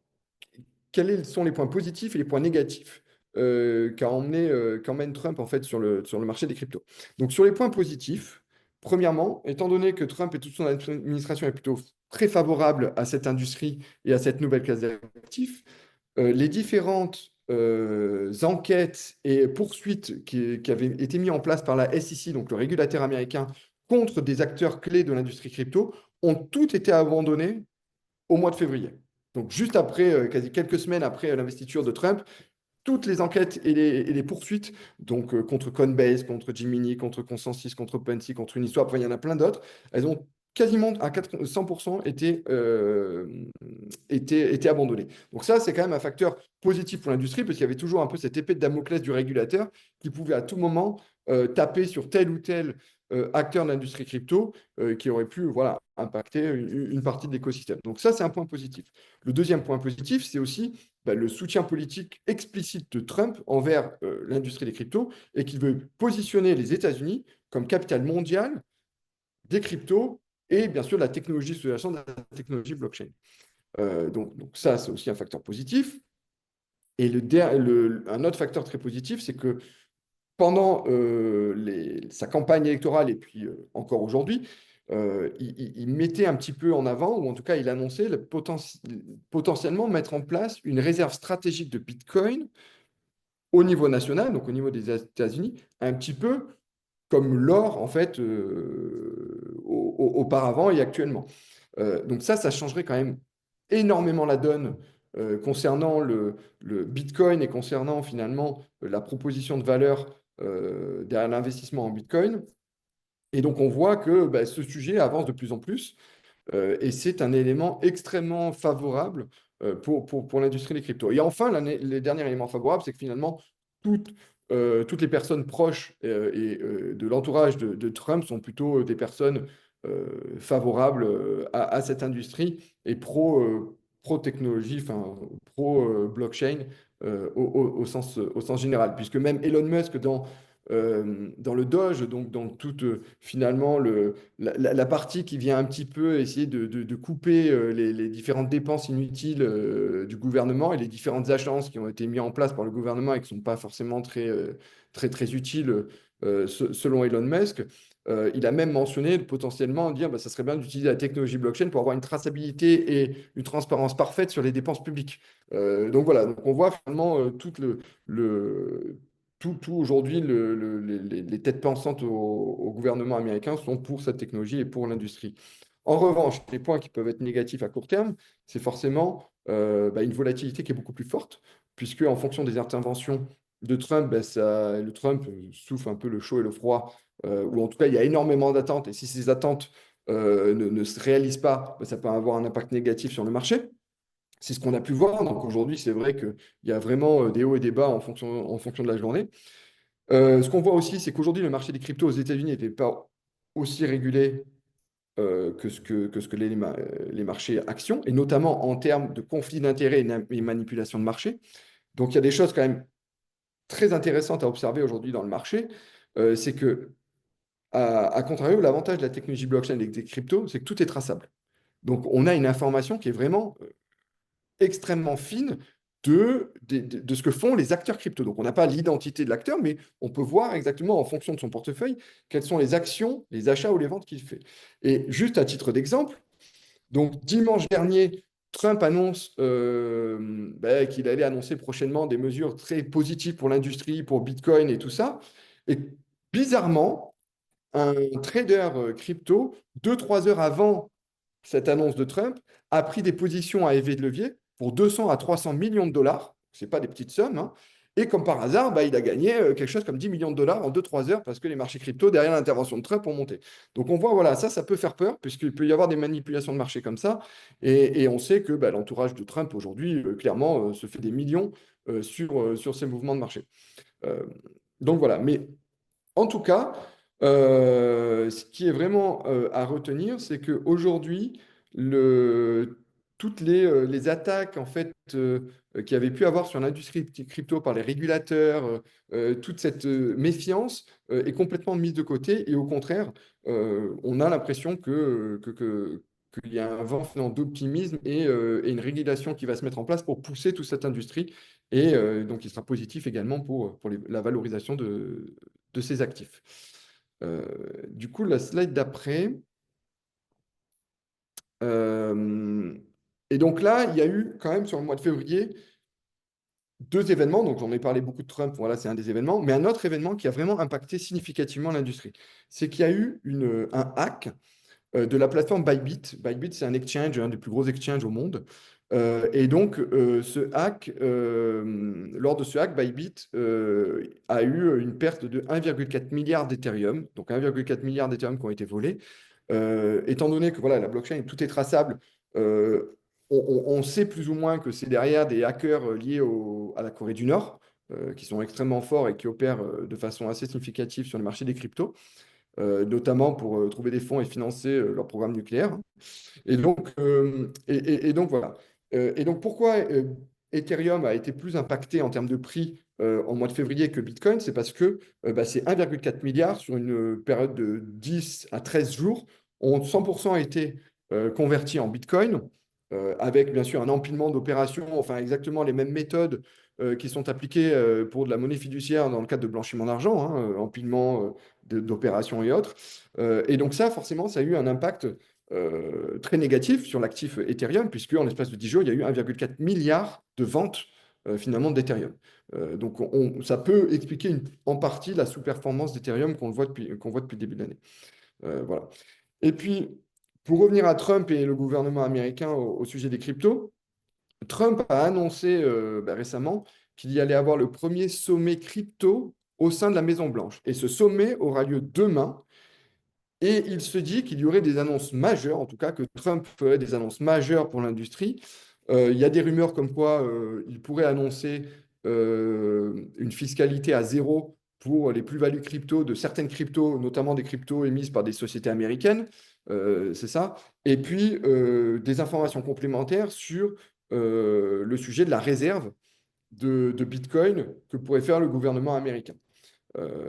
quels sont les points positifs et les points négatifs qu'emmène Trump en fait sur le marché des cryptos. Donc sur les points positifs, premièrement, étant donné que Trump et toute son administration est plutôt très favorable à cette industrie et à cette nouvelle classe d'actifs, les différentes enquêtes et poursuites qui avaient été mises en place par la SEC, donc le régulateur américain, contre des acteurs clés de l'industrie crypto, ont toutes été abandonnées au mois de février. Donc, juste après, quasi quelques semaines après l'investiture de Trump, toutes les enquêtes et les poursuites, donc contre Coinbase, contre Gemini, contre Consensus, contre OpenSea, contre Uniswap, enfin, il y en a plein d'autres, elles ont quasiment à 100% été abandonnées. Donc ça, c'est quand même un facteur positif pour l'industrie, parce qu'il y avait toujours un peu cette épée de Damoclès du régulateur qui pouvait à tout moment taper sur tel ou tel acteur de l'industrie crypto qui aurait pu voilà, impacter une partie de l'écosystème. Donc ça, c'est un point positif. Le deuxième point positif, c'est aussi le soutien politique explicite de Trump envers l'industrie des cryptos et qui veut positionner les États-Unis comme capitale mondiale des cryptos et bien sûr de la technologie sous-jacente de la technologie blockchain. Donc ça, c'est aussi un facteur positif. Et un autre facteur très positif, c'est que pendant sa campagne électorale et puis encore aujourd'hui, il mettait un petit peu en avant, ou en tout cas il annonçait potentiellement mettre en place une réserve stratégique de Bitcoin au niveau national, donc au niveau des États-Unis, un petit peu comme l'or en fait auparavant et actuellement. Donc ça changerait quand même énormément la donne concernant le Bitcoin et concernant finalement la proposition de valeur derrière l'investissement en Bitcoin. Et donc on voit que ce sujet avance de plus en plus et c'est un élément extrêmement favorable pour l'industrie des cryptos. Et enfin, le dernier élément favorable, c'est que finalement, toutes les personnes proches de l'entourage de Trump sont plutôt des personnes favorables à cette industrie et pro-technologie, enfin pro-blockchain au sens général. Puisque même Elon Musk, dans le Doge, donc dans toute finalement la partie qui vient un petit peu essayer de couper les différentes dépenses inutiles du gouvernement et les différentes agences qui ont été mises en place par le gouvernement et qui ne sont pas forcément très utiles selon Elon Musk. Il a même mentionné potentiellement dire ça serait bien d'utiliser la technologie blockchain pour avoir une traçabilité et une transparence parfaite sur les dépenses publiques. Donc voilà, donc on voit finalement tout aujourd'hui, les têtes pensantes au gouvernement américain sont pour cette technologie et pour l'industrie. En revanche, les points qui peuvent être négatifs à court terme, c'est forcément une volatilité qui est beaucoup plus forte, puisque en fonction des interventions de Trump, le Trump souffle un peu le chaud et le froid, ou en tout cas, il y a énormément d'attentes, et si ces attentes ne se réalisent pas, ça peut avoir un impact négatif sur le marché. C'est ce qu'on a pu voir. Donc aujourd'hui, c'est vrai qu'il y a vraiment des hauts et des bas en fonction de la journée. Ce qu'on voit aussi, c'est qu'aujourd'hui, le marché des cryptos aux États-Unis n'était pas aussi régulé que ce que les marchés actions, et notamment en termes de conflit d'intérêts et manipulation de marché. Donc il y a des choses quand même très intéressantes à observer aujourd'hui dans le marché. C'est que, à contrario, l'avantage de la technologie blockchain et des cryptos, c'est que tout est traçable. Donc on a une information qui est vraiment extrêmement fine de ce que font les acteurs crypto. Donc, on n'a pas l'identité de l'acteur, mais on peut voir exactement en fonction de son portefeuille quelles sont les actions, les achats ou les ventes qu'il fait. Et juste à titre d'exemple, donc dimanche dernier, Trump annonce qu'il allait annoncer prochainement des mesures très positives pour l'industrie, pour Bitcoin et tout ça. Et bizarrement, un trader crypto, 2-3 heures avant cette annonce de Trump, a pris des positions à effet de levier pour 200 à 300 millions de dollars. Ce n'est pas des petites sommes. Hein. Et comme par hasard, il a gagné quelque chose comme 10 millions de dollars en 2-3 heures parce que les marchés crypto, derrière l'intervention de Trump, ont monté. Donc on voit, voilà, ça peut faire peur puisqu'il peut y avoir des manipulations de marché comme ça. Et on sait que l'entourage de Trump aujourd'hui, clairement, se fait des millions sur ces mouvements de marché. Donc voilà. Mais en tout cas, ce qui est vraiment à retenir, c'est qu'aujourd'hui, toutes les attaques en fait, qu'il y avait pu avoir sur l'industrie crypto par les régulateurs, toute cette méfiance est complètement mise de côté. Et au contraire, on a l'impression qu'il y a un vent d'optimisme et une régulation qui va se mettre en place pour pousser toute cette industrie. Et donc, il sera positif également pour la valorisation de ces actifs. Du coup, la slide d'après. Et donc là, il y a eu quand même sur le mois de février deux événements, donc j'en ai parlé beaucoup de Trump, voilà, c'est un des événements, mais un autre événement qui a vraiment impacté significativement l'industrie, c'est qu'il y a eu un hack de la plateforme Bybit. Bybit, c'est un exchange, un des plus gros exchanges au monde. Et donc, lors de ce hack, Bybit a eu une perte de 1,4 milliard d'Ethereum, donc 1,4 milliard d'Ethereum qui ont été volés. Étant donné que voilà, la blockchain, tout est traçable, on sait plus ou moins que c'est derrière des hackers liés à la Corée du Nord, qui sont extrêmement forts et qui opèrent de façon assez significative sur le marché des cryptos, notamment pour trouver des fonds et financer leur programme nucléaire. Et donc voilà. Et donc pourquoi Ethereum a été plus impacté en termes de prix en mois de février que Bitcoin? C'est parce que c'est 1,4 milliard sur une période de 10 à 13 jours, ont 100% été convertis en Bitcoin, avec bien sûr un empilement d'opérations, enfin exactement les mêmes méthodes qui sont appliquées pour de la monnaie fiduciaire dans le cadre de blanchiment d'argent, hein, empilement d'opérations et autres. Et donc ça, forcément, ça a eu un impact très négatif sur l'actif Ethereum, puisque en l'espace de 10 jours, il y a eu 1,4 milliard de ventes finalement d'Ethereum. Donc ça peut expliquer en partie la sous-performance d'Ethereum qu'on voit depuis le début de l'année. Voilà. Et puis, pour revenir à Trump et le gouvernement américain au sujet des cryptos, Trump a annoncé récemment qu'il y allait avoir le premier sommet crypto au sein de la Maison-Blanche. Et ce sommet aura lieu demain. Et il se dit qu'il y aurait des annonces majeures, en tout cas que Trump ferait des annonces majeures pour l'industrie. Il y a des rumeurs comme quoi il pourrait annoncer une fiscalité à zéro pour les plus-values crypto de certaines cryptos, notamment des cryptos émises par des sociétés américaines. C'est ça. Et puis des informations complémentaires sur le sujet de la réserve de Bitcoin que pourrait faire le gouvernement américain.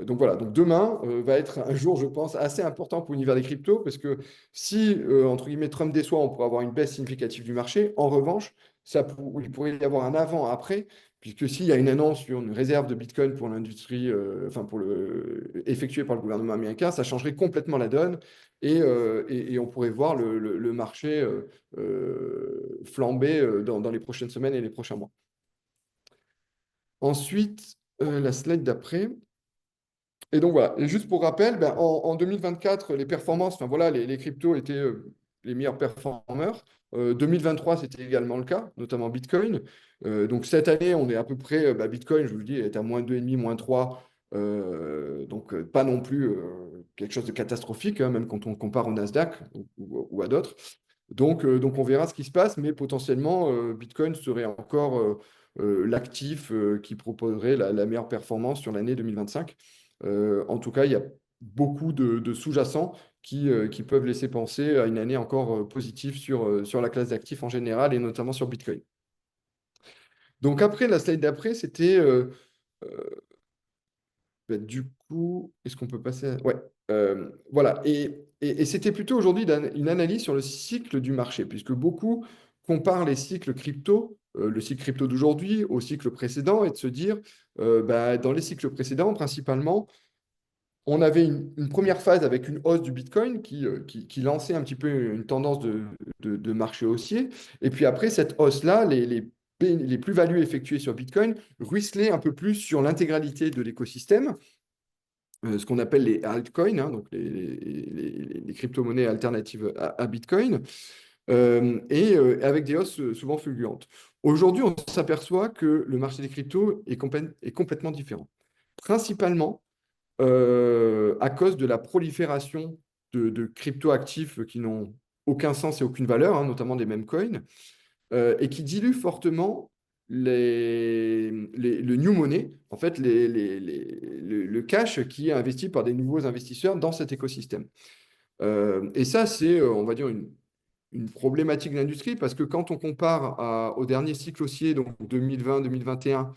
Donc voilà, donc demain va être un jour, je pense, assez important pour l'univers des cryptos, parce que si, entre guillemets, Trump déçoit, on pourrait avoir une baisse significative du marché. En revanche, il pourrait y avoir un avant-après, puisque s'il y a une annonce sur une réserve de Bitcoin pour l'industrie, effectuée par le gouvernement américain, ça changerait complètement la donne, et on pourrait voir le marché flamber dans les prochaines semaines et les prochains mois. Ensuite, la slide d'après. Et donc voilà, et juste pour rappel, en 2024, les performances, enfin voilà, les cryptos étaient les meilleurs performeurs. 2023, c'était également le cas, notamment Bitcoin. Donc cette année, on est à peu près, Bitcoin, je vous le dis, est à moins 2,5, moins 3. Donc pas non plus quelque chose de catastrophique, hein, même quand on compare au Nasdaq ou à d'autres. Donc on verra ce qui se passe, mais potentiellement, Bitcoin serait encore l'actif qui proposerait la meilleure performance sur l'année 2025. En tout cas, il y a beaucoup de sous-jacents qui peuvent laisser penser à une année encore positive sur la classe d'actifs en général et notamment sur Bitcoin. Donc après, la slide d'après, c'était du coup, est-ce qu'on peut passer Ouais, voilà. Et c'était plutôt aujourd'hui une analyse sur le cycle du marché, puisque beaucoup comparent les cycles crypto, le cycle crypto d'aujourd'hui au cycle précédent, et de se dire, dans les cycles précédents, principalement, on avait une première phase avec une hausse du Bitcoin qui lançait un petit peu une tendance de marché haussier. Et puis après cette hausse-là, les plus-values effectuées sur Bitcoin ruisselaient un peu plus sur l'intégralité de l'écosystème, ce qu'on appelle les altcoins, hein, donc les crypto-monnaies alternatives à Bitcoin, et avec des hausses souvent fulgurantes. Aujourd'hui, on s'aperçoit que le marché des cryptos est complètement différent. Principalement, à cause de la prolifération de crypto-actifs qui n'ont aucun sens et aucune valeur, hein, notamment des meme coins, et qui diluent fortement le new money, en fait, le cash qui est investi par des nouveaux investisseurs dans cet écosystème. Et ça, c'est, on va dire, une problématique de l'industrie, parce que quand on compare au dernier cycle haussier, donc 2020-2021,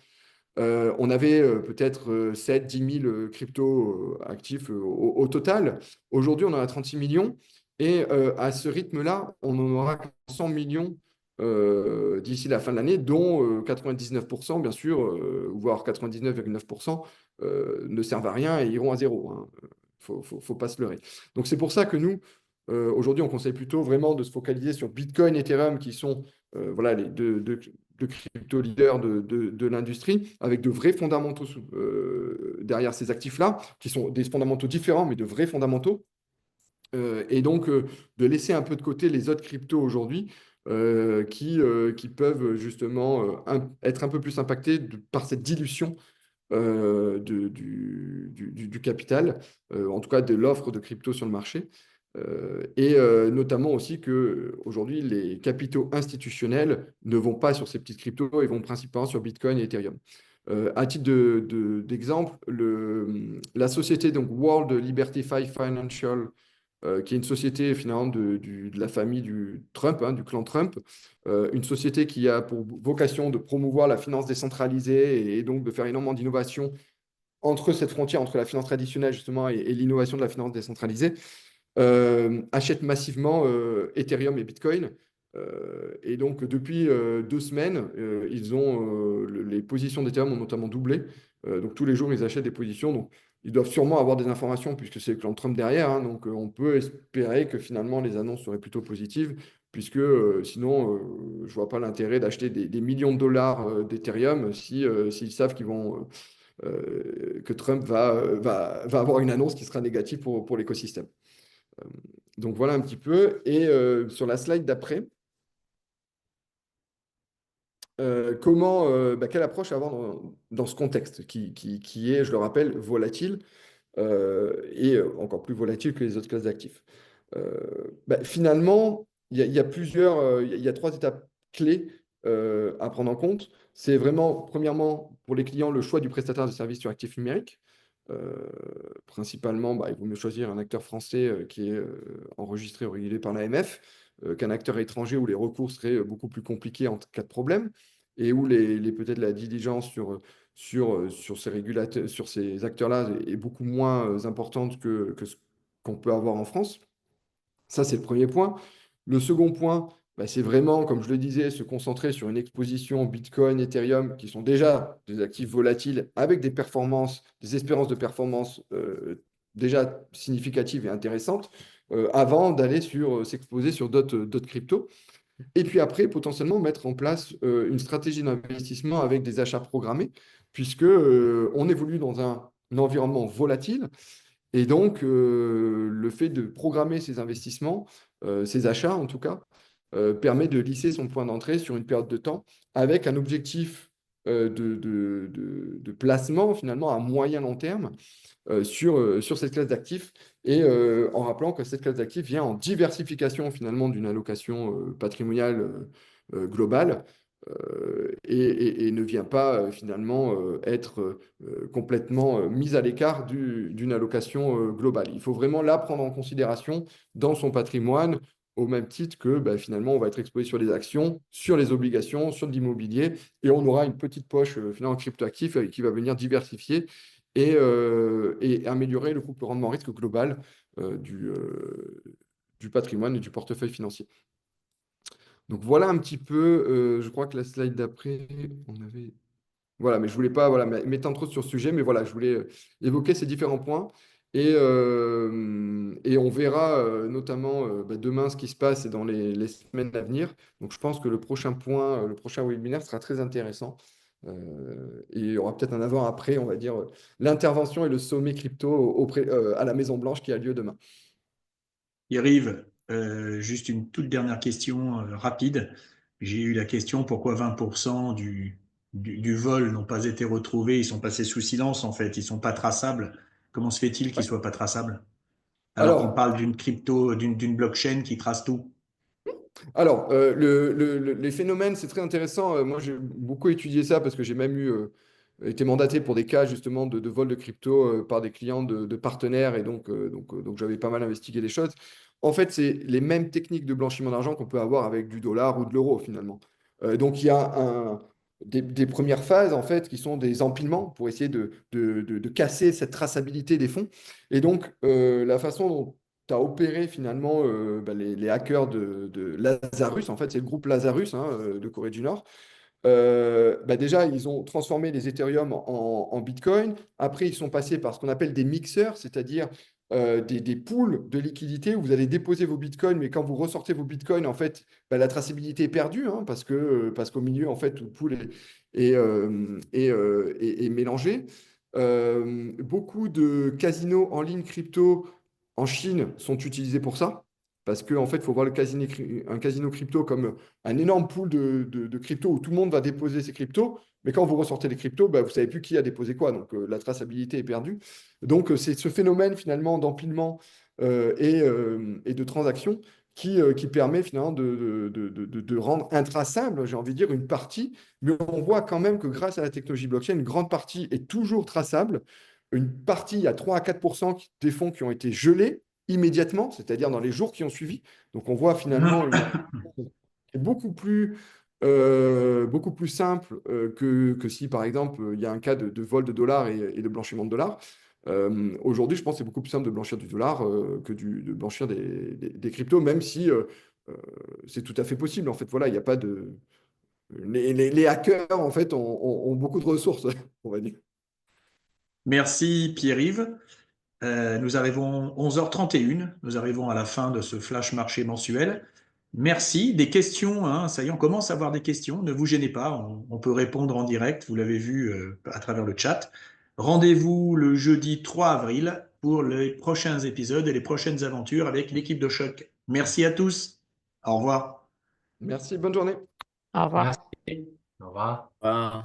on avait peut-être 7, 10 000 cryptos actifs au total. Aujourd'hui, on en a 36 millions. Et à ce rythme-là, on en aura 100 millions d'ici la fin de l'année, dont 99%, bien sûr, voire 99,9% ne servent à rien et iront à zéro. Hein. Faut pas se leurrer. Donc, c'est pour ça que nous, aujourd'hui, on conseille plutôt vraiment de se focaliser sur Bitcoin et Ethereum, qui sont voilà, les deux de crypto leader de l'industrie, avec de vrais fondamentaux derrière ces actifs-là, qui sont des fondamentaux différents, mais de vrais fondamentaux. Et donc, de laisser un peu de côté les autres cryptos aujourd'hui qui peuvent justement être un peu plus impactés par cette dilution du capital, en tout cas de l'offre de crypto sur le marché. Et notamment aussi qu'aujourd'hui, les capitaux institutionnels ne vont pas sur ces petites cryptos, ils vont principalement sur Bitcoin et Ethereum. À titre d'exemple, la société donc World Liberty Financial, qui est une société finalement de la famille du Trump, du clan Trump, une société qui a pour vocation de promouvoir la finance décentralisée et donc de faire énormément d'innovation entre cette frontière, entre la finance traditionnelle justement et l'innovation de la finance décentralisée, achète massivement Ethereum et Bitcoin. Et donc, depuis 2 semaines, les positions d'Ethereum ont notamment doublé. Donc, tous les jours, ils achètent des positions. Donc, ils doivent sûrement avoir des informations puisque c'est le clan Trump derrière. Donc, on peut espérer que finalement, les annonces seraient plutôt positives puisque sinon, je ne vois pas l'intérêt d'acheter des millions de dollars d'Ethereum s'ils savent que Trump va avoir une annonce qui sera négative pour l'écosystème. Donc voilà un petit peu. Et sur la slide d'après, quelle approche avoir dans ce contexte qui est, je le rappelle, volatile et encore plus volatile que les autres classes d'actifs. Finalement, il y a 3 étapes clés à prendre en compte. C'est vraiment, premièrement, pour les clients, le choix du prestataire de services sur actifs numériques. Principalement, il vaut mieux choisir un acteur français qui est enregistré ou régulé par l'AMF qu'un acteur étranger où les recours seraient beaucoup plus compliqués en cas de problème et où peut-être la diligence sur ces acteurs-là est beaucoup moins importante que ce qu'on peut avoir en France. Ça, c'est le premier point. Le second point, c'est vraiment, comme je le disais, se concentrer sur une exposition Bitcoin, Ethereum, qui sont déjà des actifs volatiles avec des performances, des espérances de performance déjà significatives et intéressantes, avant d'aller s'exposer sur d'autres cryptos. Et puis après, potentiellement, mettre en place une stratégie d'investissement avec des achats programmés, puisque on évolue dans un environnement volatile. Et donc, le fait de programmer ces investissements, ces achats en tout cas, permet de lisser son point d'entrée sur une période de temps avec un objectif de placement finalement à moyen long terme sur cette classe d'actifs et en rappelant que cette classe d'actifs vient en diversification finalement d'une allocation patrimoniale globale et ne vient pas finalement être complètement mise à l'écart d'une allocation globale. Il faut vraiment la prendre en considération dans son patrimoine au même titre que finalement on va être exposé sur les actions, sur les obligations, sur de l'immobilier et on aura une petite poche finalement cryptoactif qui va venir diversifier et améliorer le couple rendement-risque global du patrimoine et du portefeuille financier. Donc voilà un petit peu, je crois que la slide d'après, on avait... Voilà, mais je ne voulais pas m'étendre trop sur ce sujet, mais voilà, je voulais évoquer ces différents points. Et on verra notamment demain ce qui se passe et dans les semaines à venir. Donc je pense que le prochain point, le prochain webinaire sera très intéressant. Et il y aura peut-être un avant-après, on va dire, l'intervention et le sommet crypto à la Maison-Blanche qui a lieu demain. Yves, juste une toute dernière question rapide. J'ai eu la question pourquoi 20% du vol n'ont pas été retrouvés, ils sont passés sous silence en fait, ils ne sont pas traçables. Comment se fait-il qu'ils ne soient pas traçables? Alors qu'on parle d'une crypto, d'une blockchain qui trace tout. Alors, les phénomènes, c'est très intéressant. Moi, j'ai beaucoup étudié ça parce que j'ai même été mandaté pour des cas justement de vol de crypto par des clients de partenaires et donc j'avais pas mal investigué les choses. En fait, c'est les mêmes techniques de blanchiment d'argent qu'on peut avoir avec du dollar ou de l'euro finalement. Donc, il y a des premières phases en fait qui sont des empilements pour essayer de casser cette traçabilité des fonds. Et donc, la façon dont tu as opéré finalement les hackers de Lazarus, en fait, c'est le groupe Lazarus de Corée du Nord. Déjà, ils ont transformé les Ethereum en Bitcoin. Après, ils sont passés par ce qu'on appelle des mixeurs, c'est-à-dire des pools de liquidités où vous allez déposer vos bitcoins, mais quand vous ressortez vos bitcoins, en fait, bah, la traçabilité est perdue, hein, parce qu'au milieu, en fait, tout le pool est mélangé. Beaucoup de casinos en ligne crypto en Chine sont utilisés pour ça. Parce qu'en en fait, il faut voir un casino crypto comme un énorme pool de crypto où tout le monde va déposer ses cryptos. Mais quand vous ressortez les cryptos, bah, vous ne savez plus qui a déposé quoi. Donc, la traçabilité est perdue. Donc, c'est ce phénomène finalement d'empilement et de transactions qui permet finalement de rendre intraçable, j'ai envie de dire, une partie. Mais on voit quand même que grâce à la technologie blockchain, une grande partie est toujours traçable. Une partie, il y a 3 à 4% des fonds qui ont été gelés immédiatement, c'est-à-dire dans les jours qui ont suivi. Donc, on voit finalement est beaucoup plus simple que si, par exemple, il y a un cas de vol de dollars et de blanchiment de dollars. Aujourd'hui, je pense que c'est beaucoup plus simple de blanchir du dollar que de blanchir des cryptos, même si c'est tout à fait possible. En fait, voilà, il n'y a pas de... Les hackers, en fait, ont beaucoup de ressources, on va dire. Merci Pierre-Yves. Nous arrivons 11h31, nous arrivons à la fin de ce flash marché mensuel. Merci. Des questions, hein, ça y est, on commence à avoir des questions. Ne vous gênez pas, on peut répondre en direct, vous l'avez vu à travers le chat. Rendez-vous le jeudi 3 avril pour les prochains épisodes et les prochaines aventures avec l'équipe de Choc. Merci à tous. Au revoir. Merci, bonne journée. Au revoir. Merci. Au revoir. Voilà.